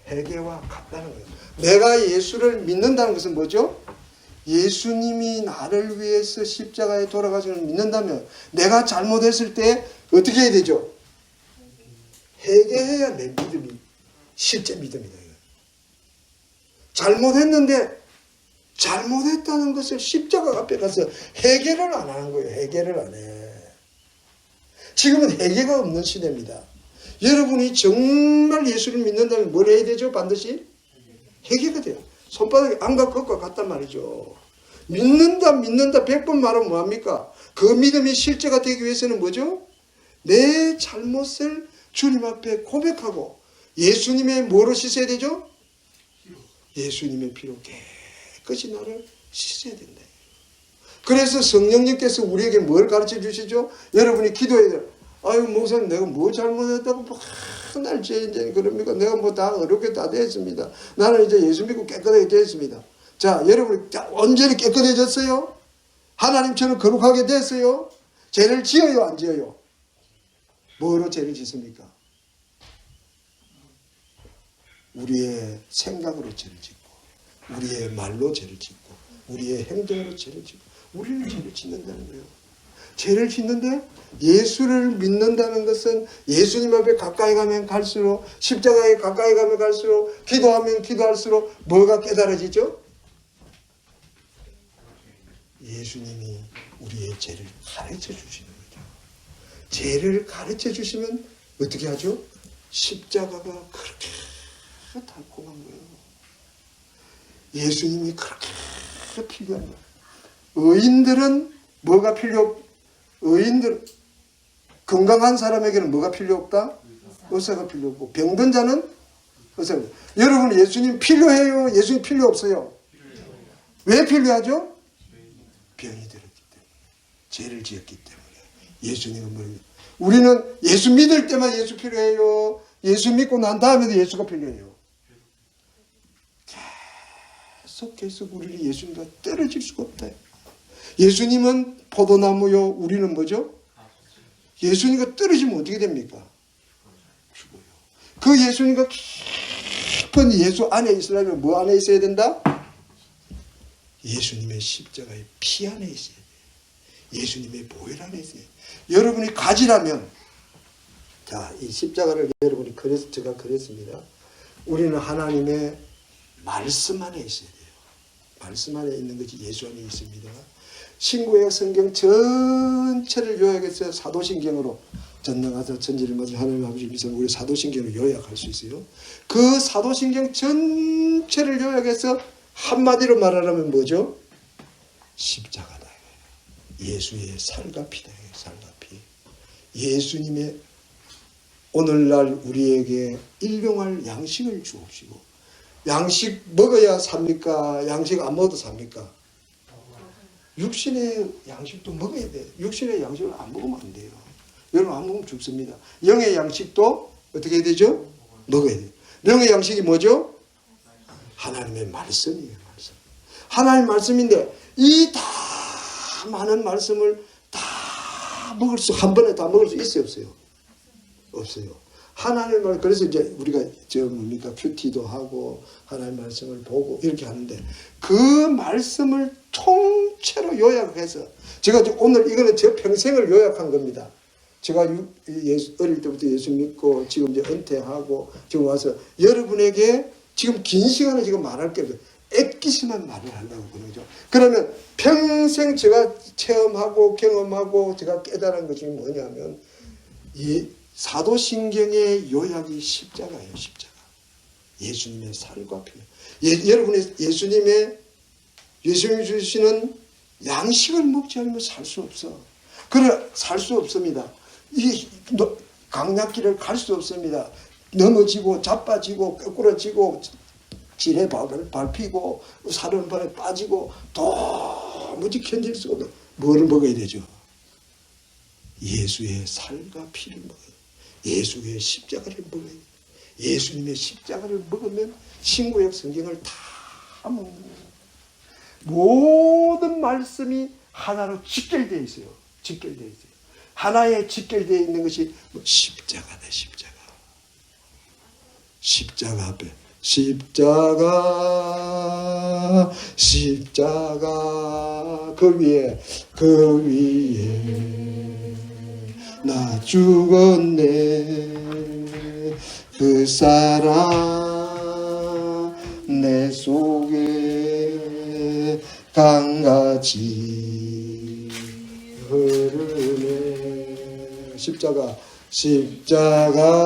회개와 같다는 거예요. 내가 예수를 믿는다는 것은 뭐죠? 예수님이 나를 위해서 십자가에 돌아가시는 믿는다면 내가 잘못했을 때 어떻게 해야 되죠? 회개해야 내 믿음이 실제 믿음이다. 잘못했다는 것을 십자가 앞에 가서 회개를 안 하는 거예요. 회개를 안 해. 지금은 회개가 없는 시대입니다. 여러분이 정말 예수를 믿는다면 뭘 해야 되죠? 반드시 회개가 돼요. 손바닥에 안과 겉과 같단 말이죠. 믿는다 100번 말하면 뭐합니까? 그 믿음이 실제가 되기 위해서는 뭐죠? 내 잘못을 주님 앞에 고백하고 예수님의 뭐로 씻어야 되죠? 예수님의 피로 깨끗이 나를 씻어야 된다. 그래서 성령님께서 우리에게 뭘 가르쳐 주시죠? 여러분이 기도해야 돼요. 아유 목사님 내가 뭐 잘못했다고 날 죄인지 그럽니까? 내가 뭐 다 어렵게 다 됐습니다. 나는 이제 예수 믿고 깨끗하게 됐습니다. 자 여러분이 온전히 깨끗해졌어요? 하나님처럼 거룩하게 됐어요? 죄를 지어요 안 지어요? 뭐로 죄를 짓습니까? 우리의 생각으로 죄를 짓고 우리의 말로 죄를 짓고 우리의 행동으로 죄를 짓고 우리는 죄를 짓는다는 거예요. 죄를 짓는데 예수를 믿는다는 것은 예수님 앞에 가까이 가면 갈수록 십자가에 가까이 가면 갈수록 기도하면 기도할수록 뭐가 깨달아지죠? 예수님이 우리의 죄를 가르쳐 주시는 거죠. 죄를 가르쳐 주시면 어떻게 하죠? 십자가가 그렇게 달콤한 거예요. 예수님이 그렇게 필요한 거예요. 의인들은 뭐가 의인들 건강한 사람에게는 뭐가 필요 없다? 의사가 필요 없고 병든 자는 의사가. 여러분 예수님 필요해요? 예수님 필요 없어요? 왜 필요하죠? 병이 들었기 때문에 죄를 지었기 때문에 예수님은 뭐예요? 우리는 예수 믿을 때만 예수 필요해요? 예수 믿고 난 다음에도 예수가 필요해요? 계속 우리를 예수님과 떨어질 수가 없다. 예수님은 포도나무요. 우리는 뭐죠? 예수님과 떨어지면 어떻게 됩니까? 죽어요. 그 예수님과 깊은 예수 안에 있으려면 뭐 안에 있어야 된다? 예수님의 십자가의 피 안에 있어야 돼요. 예수님의 보혈 안에 있어야 돼요. 여러분이 가지라면 자, 이 십자가를 여러분이 그래서 제가 그랬습니다. 우리는 하나님의 말씀 안에 있어야 돼요. 말씀 안에 있는 것이 예수 안에 있습니다. 신구약 성경 전체를 요약해서 사도신경으로 전능하사 천지를 맞은 하나님 아버지를 믿으면 우리 사도신경을 요약할 수 있어요. 그 사도신경 전체를 요약해서 한마디로 말하라면 뭐죠? 십자가다. 예수의 살과 피다. 살과 피. 예수님의 오늘날 우리에게 일용할 양식을 주옵시고 양식 먹어야 삽니까? 양식 안 먹어도 삽니까? 육신의 양식도 먹어야 돼요. 육신의 양식을 안 먹으면 안 돼요. 여러분 안 먹으면 죽습니다. 영의 양식도 어떻게 해야 되죠? 먹어야 돼요. 영의 양식이 뭐죠? 하나님의 말씀이에요. 말씀. 하나님의 말씀인데 이 다 많은 말씀을 다 먹을 수 한 번에 다 먹을 수 있어요? 없어요? 없어요. 하나님의 말 그래서 이제 우리가 큐티도 하고 하나님의 말씀을 보고 이렇게 하는데 그 말씀을 통째로 요약해서 제가 오늘 이거는 제 평생을 요약한 겁니다. 제가 어릴 때부터 예수 믿고 지금 이제 은퇴하고 지금 와서 여러분에게 지금 긴 시간을 지금 말할 게 없어요. 애기시만 말을 하려고 그러죠. 그러면 평생 제가 체험하고 경험하고 제가 깨달은 것이 뭐냐면 이 사도신경의 요약이 십자가예요. 십자가. 예수님의 살과 피. 여러분이 예수님이 주시는 양식을 먹지 않으면 살 수 없어. 그래 살 수 없습니다. 이 강약길을 갈 수 없습니다. 넘어지고 자빠지고 거꾸러지고 지뢰 밟히고 사는 발에 빠지고 도무지 견딜 수가 없는 뭐를 먹어야 되죠? 예수의 살과 피를 먹어야 돼요. 예수의 십자가를 먹어야 돼요. 예수님의 십자가를 먹으면 신구약 성경을 다 먹는 거예요. 모든 말씀이 하나로 직결되어 있어요. 직결되어 있어요. 하나에 직결되어 있는 것이 십자가다. 십자가. 십자가 앞에 십자가 그 위에 나 죽었네 그 사랑 내 속에 강같이 흐르네. 십자가 십자가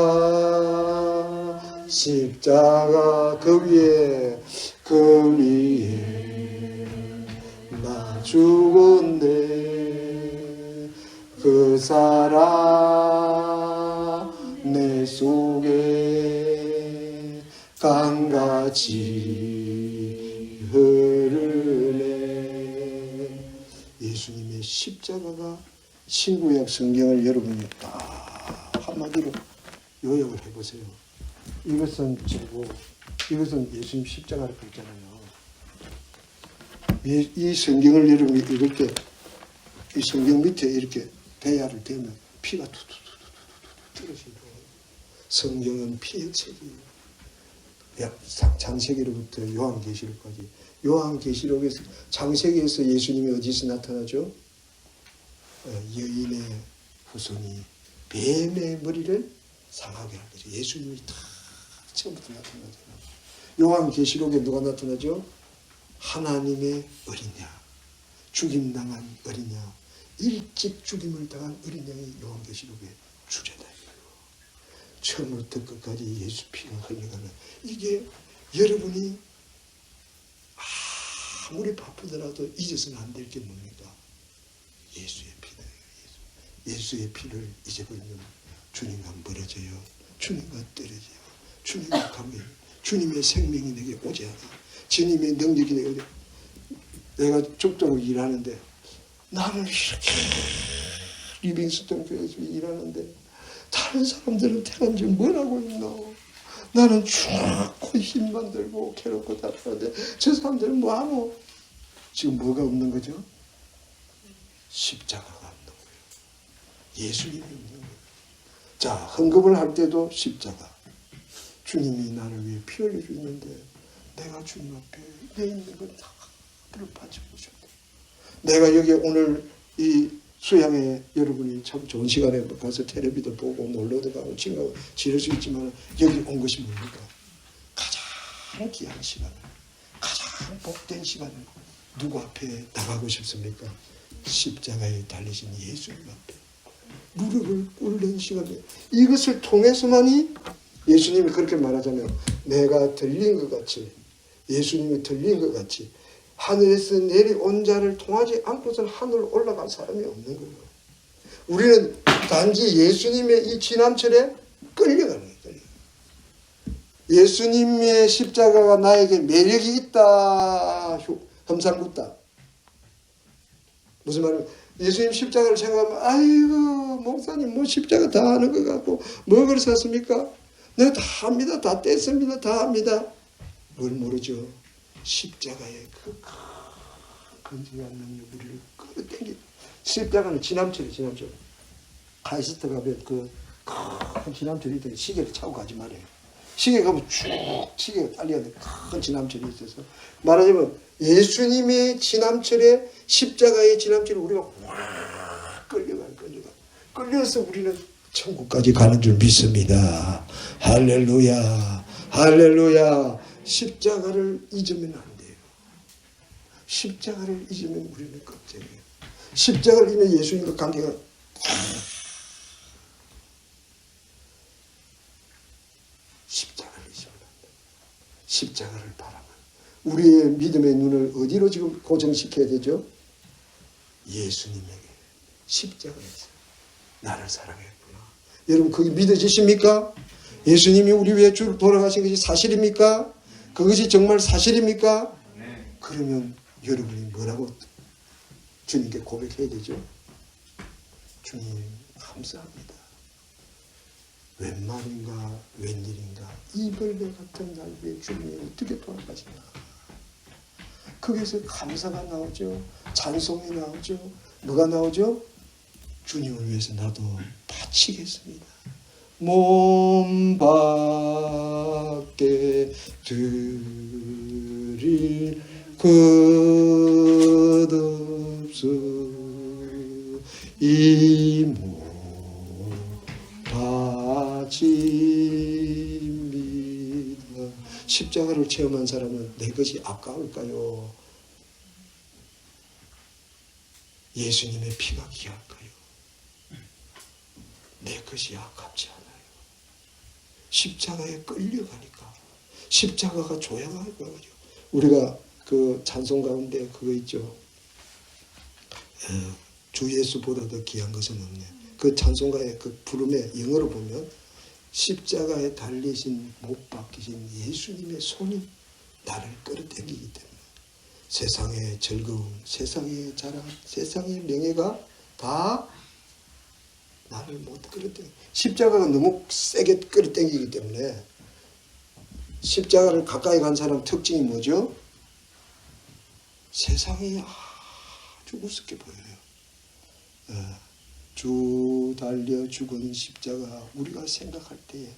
그 위에 나 죽었네. 그 사랑 내 속에 강같이 흐르네. 예수님의 십자가가 신구약 성경을 여러분이 딱 한마디로 요약을 해보세요. 이것은 죄고 이것은 예수님 십자가를 긁잖아요. 이 성경을 여러분이 읽을 때 이 성경 밑에 이렇게 대야를 대면 피가 투투투투투 떨어지고 성경은 피의 책이에요. 창세기로부터 요한계시록까지. 요한계시록에서 창세기에서 예수님이 어디서 나타나죠? 여인의 후손이 뱀의 머리를 상하게 할 거죠. 예수님이 다 처음부터 나타나잖아요. 요한계시록에 누가 나타나죠? 하나님의 어린 양, 죽임당한 어린 양, 일찍 죽임을 당한 어린 양이 요한계시록의 주제다. 처음부터 끝까지 예수 피가 흘러가는 이게 여러분이 아무리 바쁘더라도 잊어서는 안 될 게 뭡니까? 예수의 피다. 예수의 피를 잊어버리면 주님과 멀어져요. 주님과 떨어져요. 주님과 가면 주님의 생명이 내게 오지 않아. 주님의 능력이 내게 오지 않아. 내가 죽도록 일하는데 나는 이렇게 리빙스턴 교회에서 일하는데 다른 사람들은 태어난 지 뭘 하고 있노? 나는 죽고 힘만 들고 괴롭고 답답한데 저 사람들은 뭐 하노? 지금 뭐가 없는 거죠? 십자가가 없는 거예요. 예수님이 없는 거예요. 자, 헌금을 할 때도 십자가. 주님이 나를 위해 피 흘려주는데 내가 주님 앞에 내 있는 건 다 바쳐보고 싶다. 내가 여기 오늘 이 수양에 여러분이 참 좋은 시간에 가서 텔레비도 보고 놀러도 가고 친구하고 지낼 수 있지만 여기 온 것이 뭡니까? 가장 귀한 시간을, 가장 복된 시간을 누구 앞에 나가고 싶습니까? 십자가에 달리신 예수님 앞에 무릎을 꿇는 시간에 이것을 통해서만이 예수님이 그렇게 말하자면 내가 들린 것 같이 예수님이 들린 것 같이 하늘에서 내려온 자를 통하지 않고서는 하늘로 올라간 사람이 없는 거예요. 우리는 단지 예수님의 이 지남철에 끌려가는 거예요. 예수님의 십자가가 나에게 매력이 있다. 험상궂다. 무슨 말이냐면 예수님 십자가를 생각하면 아이고 목사님 뭐 십자가 다 하는 것 같고 뭐 그러셨습니까? 내가 다 합니다. 다 뗐습니다. 다 합니다. 뭘 모르죠? 십자가의 그 건지한 능력 우리를 끌어당기. 십자가는 지남철이 지남철. 카이스트 가면 그 큰 지남철이 있더니 시계를 차고 가지 말아요. 시계 가면 쭉 시계가 딸려야 돼. 큰 지남철이 있어서 말하자면 예수님의 지남철에 십자가의 지남철에 우리가 확 끌려서 우리는 천국까지 가는 줄 믿습니다. 할렐루야, 할렐루야. 십자가를 잊으면 안 돼요. 십자가를 잊으면 우리는 걱정이에요. 십자가를 잊으면 예수님과 관계가 십자가를 잊으면 안 돼요. 십자가를 바라면 우리의 믿음의 눈을 어디로 지금 고정시켜야 되죠? 예수님에게 십자가에서 나를 사랑했구나. 여러분 그게 믿어지십니까? 예수님이 우리 위해 돌아가신 것이 사실입니까? 그것이 정말 사실입니까? 네. 그러면 여러분이 뭐라고 주님께 고백해야 되죠? 주님 감사합니다. 웬 말인가 웬일인가 이벌레 같은 날 위해 주님이 어떻게 돌아가시나. 거기서 감사가 나오죠. 찬송이 나오죠. 뭐가 나오죠? 주님을 위해서 나도 바치겠습니다. 몸 밖에 드릴 것 없어 이 몸 바칩니다. 십자가를 체험한 사람은 내 것이 아까울까요? 예수님의 피가 귀할까요? 내 것이 아깝지 않아요. 십자가에 끌려가니까. 십자가가 조향한 거죠. 우리가 그 찬송 가운데 그거 있죠. 주 예수보다 더 귀한 것은 없네. 그 찬송가의 그 부름에 영어로 보면 십자가에 달리신 못 박히신 예수님의 손이 나를 끌어당기기 때문에 세상의 즐거움, 세상의 자랑, 세상의 명예가 다 나를 못 끌어당겨. 십자가가 너무 세게 끌어당기기 때문에 십자가를 가까이 간 사람 특징이 뭐죠? 세상이 아주 우습게 보여요. 주 달려 죽은 십자가 우리가 생각할 때에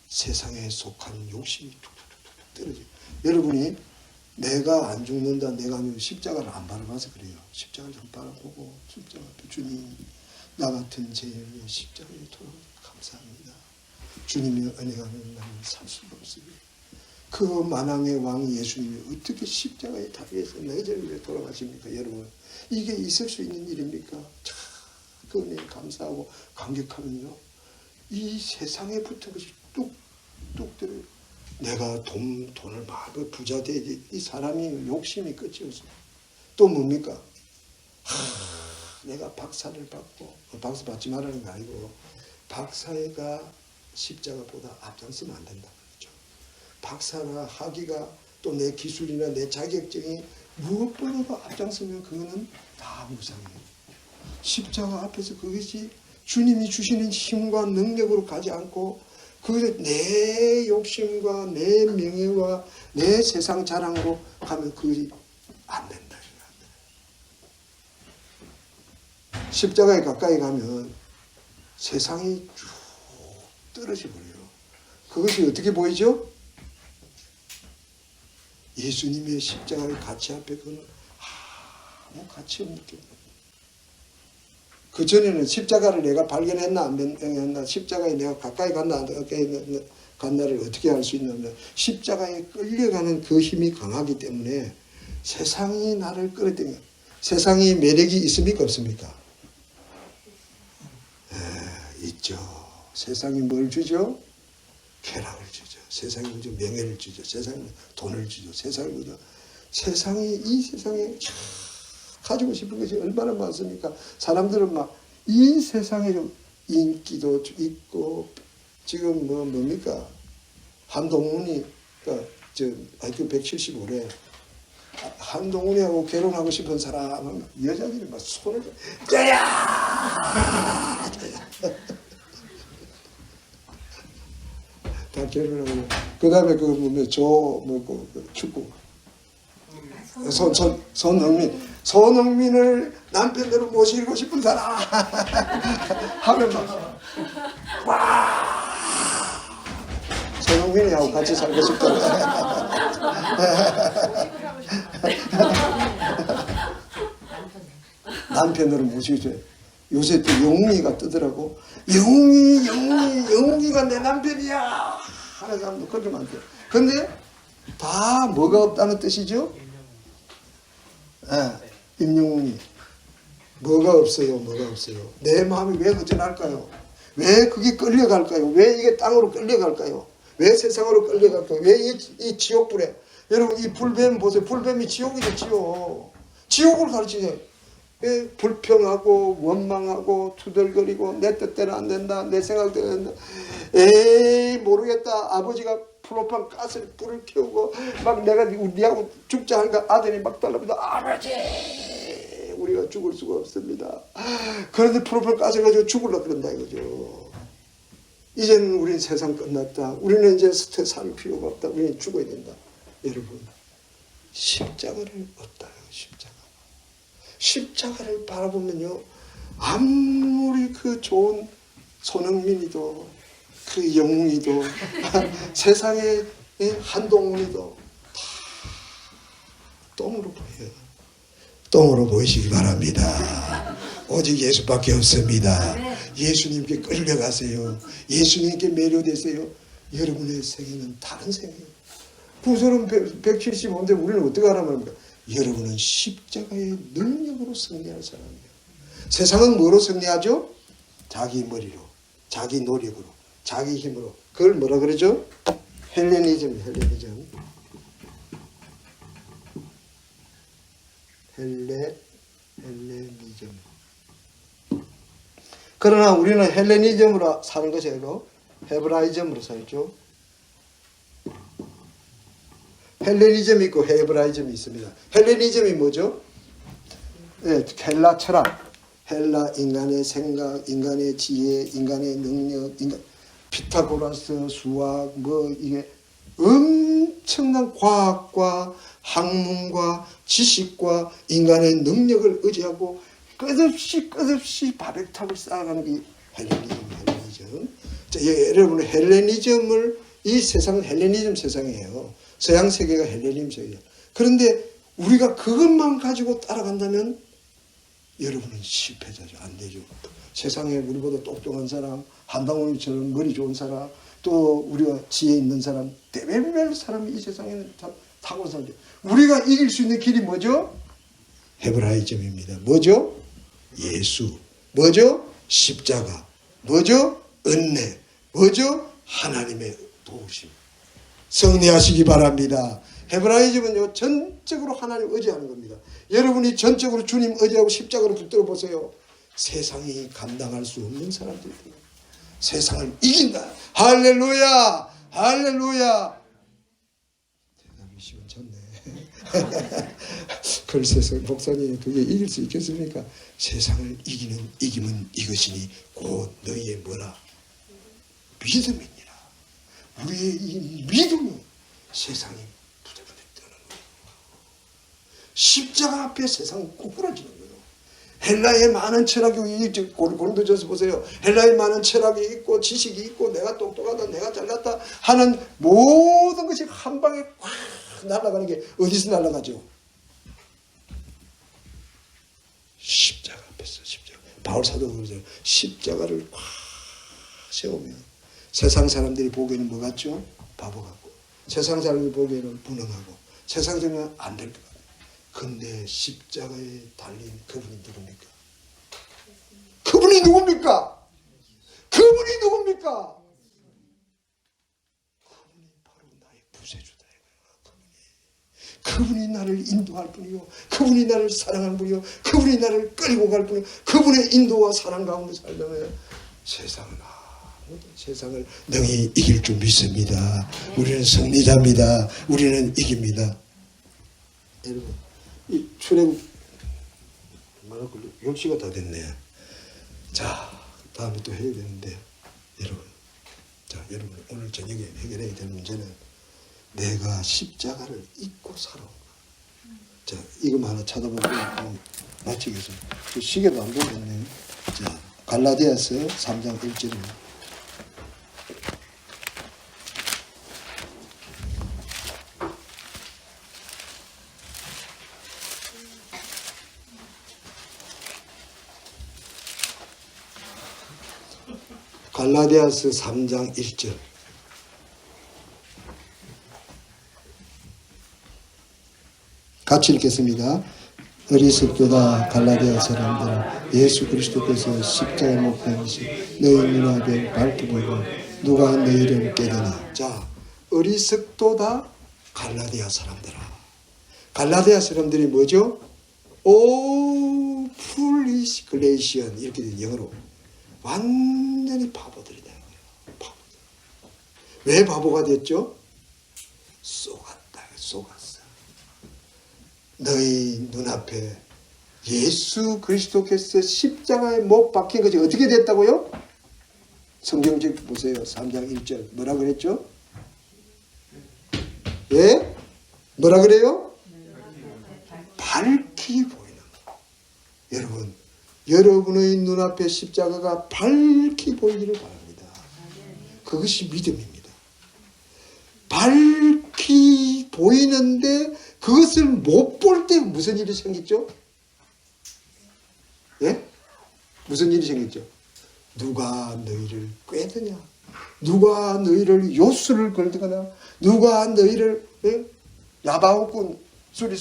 세상에 속한 욕심이 툭툭툭 떨어져요. 여러분이 내가 안 죽는다, 내가 아니면 십자가를 안 바라봐서 그래요. 십자가를 좀 바라보고 십자가 앞에 주님, 나 같은 죄인을 십자가에 돌아오니 감사합니다. 주님의 은혜가 없는 나는 살 수가 없으니 그 만왕의 왕 예수님이 어떻게 십자가의 다리에서 내 죄를 위해 돌아가십니까? 여러분, 이게 있을 수 있는 일입니까? 참, 그 은혜에 감사하고 감격하면요, 이 세상에 붙은 것이 뚝뚝 들어요. 내가 돈을 많이 부자 되지. 이 사람이 욕심이 끝이 없어요. 또 뭡니까? 내가 박사를 받고, 박사 받지 말라는 거 아니고, 박사가 십자가보다 앞장서면 안 된다는 거죠. 박사나 학위가 또 내 기술이나 내 자격증이 무엇보다도 앞장서면 그거는 다 무상이에요. 십자가 앞에서 그것이 주님이 주시는 힘과 능력으로 가지 않고 그것을 내 욕심과 내 명예와 내 세상 자랑으로 가면 그것이 안 된다. 십자가에 가까이 가면 세상이 쭉 떨어져 버려요. 그것이 어떻게 보이죠? 예수님의 십자가의 가치 앞에 그건 아무 가치 없는 게 없는. 그 전에는 십자가를 내가 발견했나 안 발견했나, 십자가에 내가 가까이 갔나 안 가까이 갔나를 어떻게 알 수 있냐면 십자가에 끌려가는 그 힘이 강하기 때문에 세상이 나를 끌어당겨. 세상이 매력이 있습니까 없습니까? 있죠. 세상이 뭘 주죠? 쾌락을 주죠. 세상이 먼저 명예를 주죠. 세상이 돈을 주죠. 세상이 먼저 세상이 이 세상에 가지고 싶은 것이 얼마나 많습니까? 사람들은 막 이 세상에 좀 인기도 있고 지금 뭡니까? 한동훈이 저 IQ 175래. 한동훈이하고 결혼하고 싶은 사람은 여자들이 막 손을 쩌야 다 결혼하고 그 다음에 그 뭐면 축구 손흥민을 남편으로 모시고 싶은 사람 하면 막 와 손흥민이하고 같이 살고 싶다. 남편으로 모시죠. 요새 또 영웅이가 뜨더라고. 영웅이가 내 남편이야 하는 사람도 그렇게 많대요. 근데 다 뭐가 없다는 뜻이죠? 임영웅이 뭐가 없어요? 내 마음이 왜 허전할까요? 왜 그게 끌려갈까요? 왜 이게 땅으로 끌려갈까요? 왜 세상으로 끌려갈까요? 왜 이 지옥불에 여러분 이 불뱀 보세요. 불뱀이 지옥이죠. 지옥을 가르치죠. 왜 불평하고 원망하고 투덜거리고 내 뜻대로 안 된다. 내 생각대로 안 된다. 에이 모르겠다. 아버지가 프로판 가스를 불을 켜고 막 내가 니하고 죽자 하니까 아들이 막 달라붙어 아버지 우리가 죽을 수가 없습니다. 그런데 프로판 가스를 가지고 죽으려고 그런다 이거죠. 이제는 우리는 세상 끝났다. 우리는 이제 스트레스 할 필요가 없다. 우리는 죽어야 된다. 여러분 십자가를 얻다요. 십자가를 바라보면요 아무리 그 좋은 손흥민이도 그 영웅이도 세상의 한동훈이도 다 똥으로 보여요. 똥으로 보이시기 바랍니다. 오직 예수밖에 없습니다. 예수님께 끌려가세요. 예수님께 매료되세요. 여러분의 생애는 다른 생애예요. 그 사람 175인데 우리는 어떻게 하란 말입니까? 여러분은 십자가의 능력으로 승리할 사람이에요. 세상은 뭐로 승리하죠? 자기 머리로, 자기 노력으로, 자기 힘으로. 그걸 뭐라 그러죠? 헬레니즘, 헬레니즘. 헬레니즘. 그러나 우리는 헬레니즘으로 사는 것이 아니고 헤브라이즘으로 살죠. 헬레니즘이 있고 헤브라이즘이 있습니다. 헬레니즘이 뭐죠? 네, 헬라 철학, 헬라 인간의 생각, 인간의 지혜, 인간의 능력, 피타고라스, 수학, 이게 엄청난 과학과 학문과 지식과 인간의 능력을 의지하고 끝없이 바벨탑을 쌓아가는 게 헬레니즘. 자, 여러분 헬레니즘을 이 세상은 헬레니즘 세상이에요. 서양 세계가 헬레니즘 세계예요. 그런데 우리가 그것만 가지고 따라간다면 여러분은 실패자죠. 안 되죠. 세상에 우리보다 똑똑한 사람, 한방울처럼 머리 좋은 사람, 또 우리가 지혜 있는 사람, 대별별 사람이 이 세상에는 다 타고 살죠. 우리가 이길 수 있는 길이 뭐죠? 헤브라이즘입니다. 뭐죠? 예수. 뭐죠? 십자가. 뭐죠? 은혜. 뭐죠? 하나님의 도우심. 성례하시기 바랍니다. 헤브라이즘은요, 전적으로 하나님 의지하는 겁니다. 여러분이 전적으로 주님 의지하고 십자가를 붙들어 보세요. 세상이 감당할 수 없는 사람들입니다. 세상을 이긴다. 할렐루야! 할렐루야! 대답이 시원찮네. 글쎄서 목사님 그게 이길 수 있겠습니까? 세상을 이기면 이것이니 곧 너희의 뭐라? 믿음이니라. 우리의 이 믿음이 세상이 부들부들 떠는 거예요. 십자가 앞에 세상은 꾸꾸라지는 거예요. 헬라의 많은 철학이 고린도전서 보세요. 헬라의 많은 철학이 있고 지식이 있고 내가 똑똑하다 내가 잘났다 하는 모든 것이 한 방에 확 날아가는 게 어디서 날아가죠? 십자가 앞에서 십자가. 바울 사도가 그러죠. 십자가를 확 세우면 세상 사람들이 보기에는 뭐 같죠? 바보 같고 세상 사람들이 보기에는 무능하고 세상 사람은 안 될 것 같아요. 근데 십자가에 달린 그분이 누굽니까? 그분이 누굽니까? 그분이 누굽니까? 그분이 바로 나의 구세주다. 그분이 나를 인도할 분이요. 그분이 나를 사랑할 분이요. 그분이 나를 끌고 갈 분이요. 그분의 인도와 사랑 가운데 살려면 세상을 능히 이길 줄 믿습니다. 우리는 승리자입니다. 우리는 이깁니다. 여러분, 이 출애굽 얼마나 걸려? 10시가 다 됐네. 자, 다음에 또 해야 되는데 여러분 오늘 저녁에 해결해야 될 문제는 내가 십자가를 잊고 살아온 거야. 자, 이거 하나 찾아보고 마치겠습니다. 시계도 안 보고 있네요. 자, 갈라디아서 3장 1절입니다. 갈라디아서 3장 1절. 같이 읽겠습니다. 어리석도다 갈라디아 사람들아, 예수 그리스도께서 십자가에 못 박히신 너희 눈앞에 밝게 보이고 누가 너희를 깨닫나. 자, 어리석도다 갈라디아 사람들아. 갈라디아 사람들이 뭐죠? 오 풀리시 글레이시언 이렇게 된 영어로 완전히 바보들이 된 거예요. 바보들. 왜 바보가 됐죠? 속았어. 너희 눈앞에 예수 그리스도께서 십자가에 못 박힌 것이 어떻게 됐다고요? 성경책 보세요. 3장 1절 뭐라 그랬죠? 예? 뭐라 그래요? 밝히 보이는 거. 여러분의 눈앞에 십자가가 밝히 보이기를 바랍니다. 그것이 믿음입니다. 밝히 보이는데 그것을 못 볼 때 무슨 일이 생겼죠? 예? 무슨 일이 생겼죠? 누가 너희를 꿰드냐? 누가 너희를 요술을 걸거나 누가 너희를 야바오꾼 수리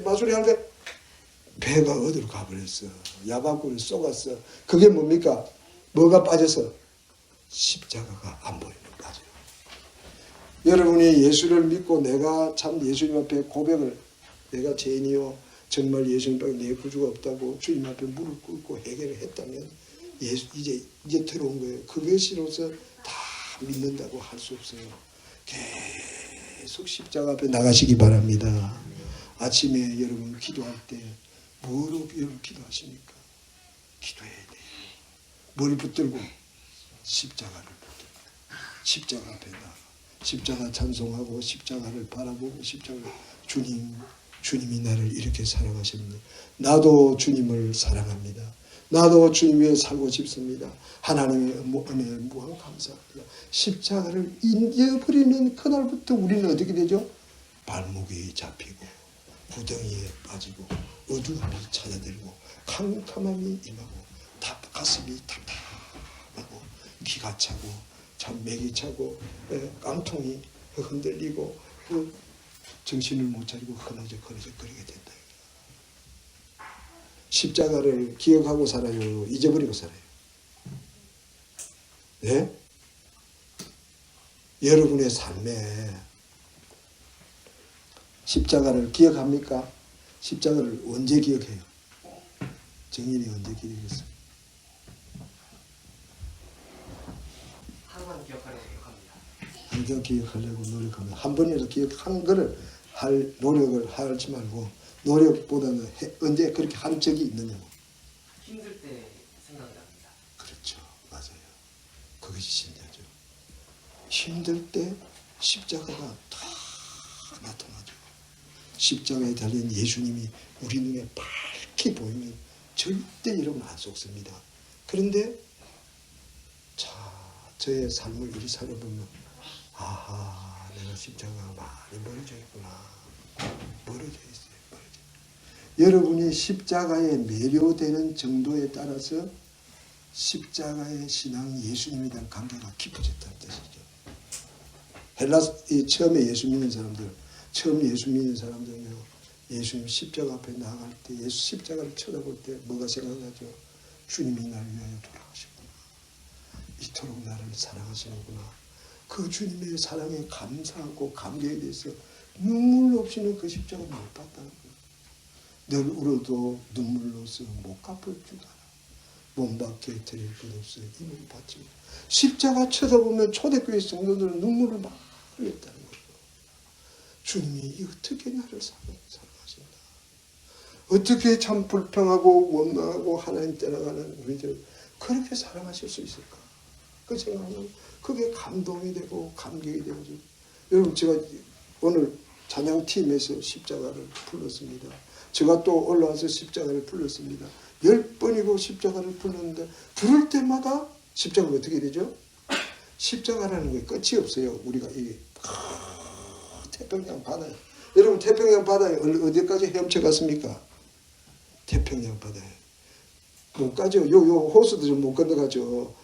마소리 하는데 배가 어디로 가버렸어. 야바구를 쏘갔어. 그게 뭡니까? 뭐가 빠져서? 십자가가 안 보이는 거죠. 여러분이 예수를 믿고 내가 참 예수님 앞에 고백을, 내가 죄인이요 정말 예수님 밖에 내 구주가 없다고 주님 앞에 무릎 꿇고 해결을 했다면 예수 이제 들어온 거예요. 그것이로서 다 믿는다고 할 수 없어요. 계속 십자가 앞에 나가시기 바랍니다. 아침에 여러분 기도할 때 뭐로 여러분 기도하십니까? 기도해야 돼요. 뭘 붙들고? 십자가를 붙들고 십자가 앞에 나가 십자가 찬송하고 십자가를 바라보고 십자가 주님이 나를 이렇게 사랑하십니다. 나도 주님을 사랑합니다. 나도 주님 위해 살고 싶습니다. 하나님의 은혜에 무한 감사합니다. 십자가를 잊어버리는 그날부터 우리는 어떻게 되죠? 발목이 잡히고 구덩이에 빠지고 어두움이 찾아들고 캄캄함이 임하고 가슴이 답답하고 기가 차고 참 맥이 차고 깡통이 흔들리고 정신을 못 차리고 흐느적거리게 된다. 십자가를 기억하고 살아요? 잊어버리고 살아요? 네? 여러분의 삶에 십자가를 기억합니까? 십자가를 언제 기억해요? 정인이 언제 기억했어요? 항상 기억하려고 노력합니다. 항상 기억하려고 노력합니다. 한 번이라도 기억한 거를 할 노력을 하지 말고 노력보다는 언제 그렇게 한 적이 있느냐고. 힘들 때 생각납니다. 그렇죠. 맞아요. 그것이 신자죠. 힘들 때 십자가가 다 나타나죠. 십자가에 달린 예수님이 우리 눈에 밝게 보이면 절대 여러분 안 속습니다. 그런데 저의 삶을 이리 살아보면 아하, 내가 십자가가 많이 멀어져 있구나. 멀어져 있어요. 여러분이 십자가에 매료되는 정도에 따라서 십자가의 신앙, 예수님에 대한 관계가 깊어졌다는 뜻이죠. 처음에 예수 믿는 사람들, 사람들은요, 예수님 십자가 앞에 나아갈 때, 예수 십자가를 쳐다볼 때 뭐가 생각나죠? 주님이 날 위하여 돌아가셨구나. 이토록 나를 사랑하시는구나. 그 주님의 사랑에 감사하고 감격에 대해서 눈물 없이는 그 십자가를 못 봤다는 거예요. 늘 울어도 눈물로서 못 갚을 줄 알아. 몸밖에 드릴 것 없어 힘을 받지. 십자가 쳐다보면 초대교회 성도들은 눈물을 막 흘렸다는 거죠. 주님이 어떻게 나를 사랑하신다. 어떻게 참 불평하고 원망하고 하나님 떠나가는 우리들 그렇게 사랑하실 수 있을까? 그 생각하면 그게 감동이 되고 감격이 되죠. 여러분 제가 오늘 찬양팀에서 십자가를 불렀습니다. 제가 또 올라와서 십자가를 불렀습니다. 10번이고 십자가를 불렀는데 부를 때마다 십자가가 어떻게 되죠? 십자가라는 게 끝이 없어요. 우리가 이 태평양 바다에 여러분 태평양 바다에 어디까지 헤엄쳐갔습니까? 태평양 바다에 못 가죠. 요 호수도 좀 못 건너가죠.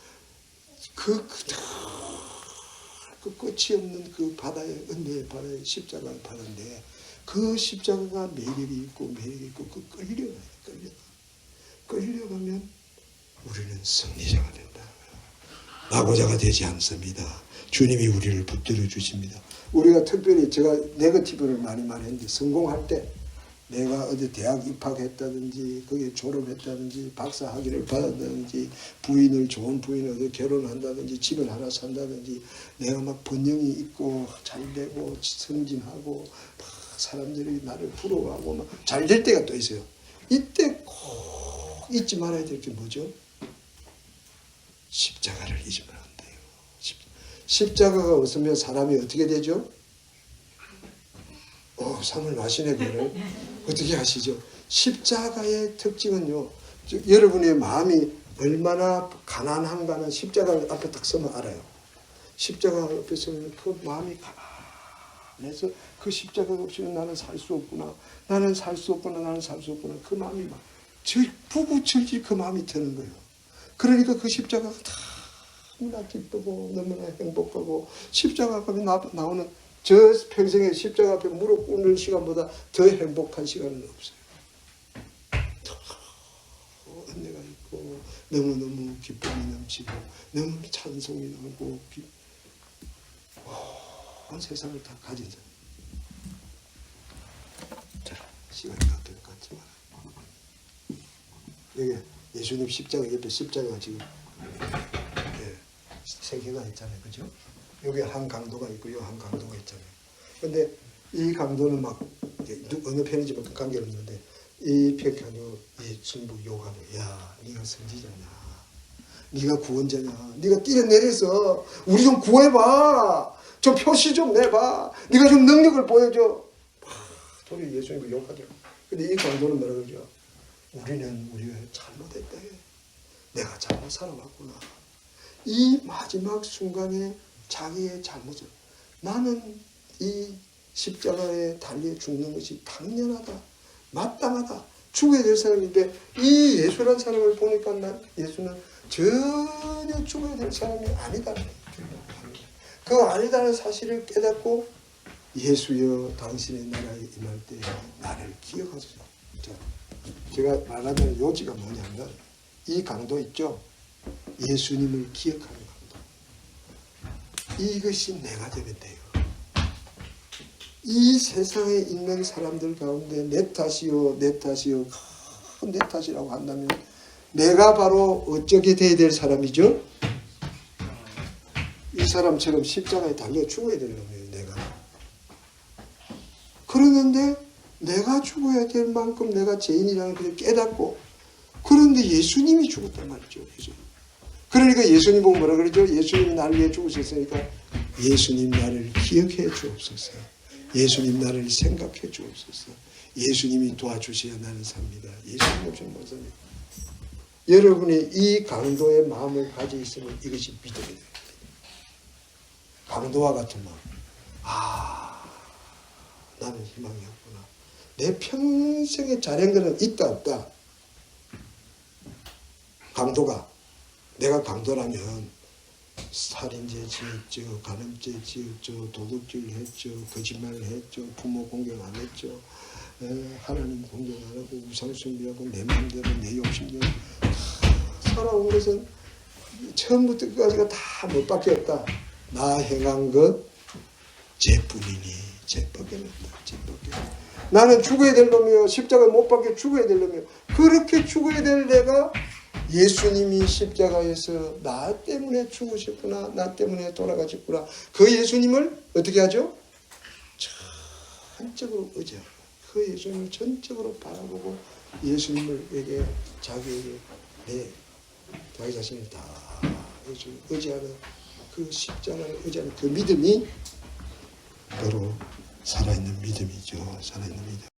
그 끝이 없는 그 바다에 은혜의 바다에 십자가 바다인데 그 십자가가 매력이 있고 그 끌려가면 우리는 승리자가 된다. 낙오자가 되지 않습니다. 주님이 우리를 붙들어 주십니다. 우리가 특별히 제가 네거티브를 많이 말했는데 성공할 때 내가 어디 대학 입학했다든지 거기에 졸업했다든지 박사 학위를 받았다든지 부인을 좋은 부인을 어디 결혼한다든지 집을 하나 산다든지 내가 막 번영이 있고 잘되고 승진하고 막 사람들이 나를 부러워하고 막 잘 될 때가 또 있어요. 이때 꼭 잊지 말아야 될 게 뭐죠? 십자가를 잊으면 안 돼요. 십자가가 없으면 사람이 어떻게 되죠? 상을 마시네 그거를. 어떻게 하시죠? 십자가의 특징은요. 여러분의 마음이 얼마나 가난한가는 십자가 앞에 딱 서면 알아요. 십자가 앞에 서면 그 마음이 가난해서 그 십자가가 없이는 나는 살 수 없구나. 나는 살 수 없구나. 그 마음이 막 부부절지 그 마음이 드는 거예요. 그러니까 그 십자가가 너무나 기쁘고 너무나 행복하고 십자가 앞에 나오는 저 평생에 십자가 앞에 무릎 꿇는 시간보다 더 행복한 시간은 없어요. 너무너무 기쁨이 넘치고 너무 찬송이 나오고 온 세상을 다 가지자. 자, 시간이 어떨 것 같지만 여기 예수님 십자가 옆에 십자가 지금 세 개가 있잖아요, 그죠? 여기 한 강도가 있고 요 한 강도가 있잖아요. 근데 이 강도는 막 어느 편이지만 관계는 없는데 이 편이 예수님 욕하는, 야, 네가 선지자냐? 네가 구원자냐? 네가 뛰어내려서 우리 좀 구해봐. 좀 표시 좀 내봐. 네가 좀 능력을 보여줘. 도리 예수님을 욕하죠. 근데 이 강도는 뭐라 그러죠? 우리는 우리가 잘못했다. 내가 잘못 살아왔구나. 이 마지막 순간에 자기의 잘못을, 나는 이 십자가에 달려 죽는 것이 당연하다, 마땅하다, 죽어야 될 사람인데 이 예수란 사람을 보니까 예수는 전혀 죽어야 될 사람이 아니다. 그 아니다는 사실을 깨닫고 예수여 당신의 나라에 임할 때 나를 기억하소서. 자, 제가 말하는 요지가 뭐냐면 이 강도 있죠? 예수님을 기억하는 강도. 이것이 내가 되면 돼요. 이 세상에 있는 사람들 가운데 내 탓이요, 내 탓이요, 내 탓이라고 한다면 내가 바로 어쩌게 돼야 될 사람이죠? 이 사람처럼 십자가에 달려 죽어야 되려면 내가. 그러는데 내가 죽어야 될 만큼 내가 죄인이라는 것을 깨닫고, 그런데 예수님이 죽었단 말이죠. 그러니까 예수님 보고 뭐라 그러죠? 예수님이 나를 위해 죽으셨으니까 예수님 나를 기억해 주옵소서. 예수님 나를 생각해 주옵소서. 예수님이 도와주셔야 나는 삽니다. 예수님 없이는 못 삽니다. 여러분이 이 강도의 마음을 가지고 있으면 이것이 믿음이 됩니다. 강도와 같은 마음. 나는 희망이 없구나. 내 평생에 잘한 거는 있다 없다. 강도가, 내가 강도라면 살인죄 지었죠, 간음죄 지었죠, 도둑질 했죠, 거짓말을 했죠, 부모 공경 안 했죠, 하나님 공경 안 하고 우상숭배하고 내 마음대로 내 욕심대로 살아온 것은 처음부터 끝까지가 다 못 밖에 없다. 나 행한 것 죄뿐이니 죄밖에 없다. 죄밖에. 나는 죽어야 될 놈이요, 십자가 못 박혀 죽어야 될 놈이요. 그렇게 죽어야 될 내가 예수님이 십자가에서 나 때문에 죽으셨구나, 나 때문에 돌아가셨구나. 그 예수님을 어떻게 하죠? 전적으로 의지하고 그 예수님을 전적으로 바라보고 예수님에게 자기에게 자기 자신을 다 의지하는 그 십자가를 의지하는 그 믿음이 바로 살아있는 믿음이죠. 살아있는 믿음.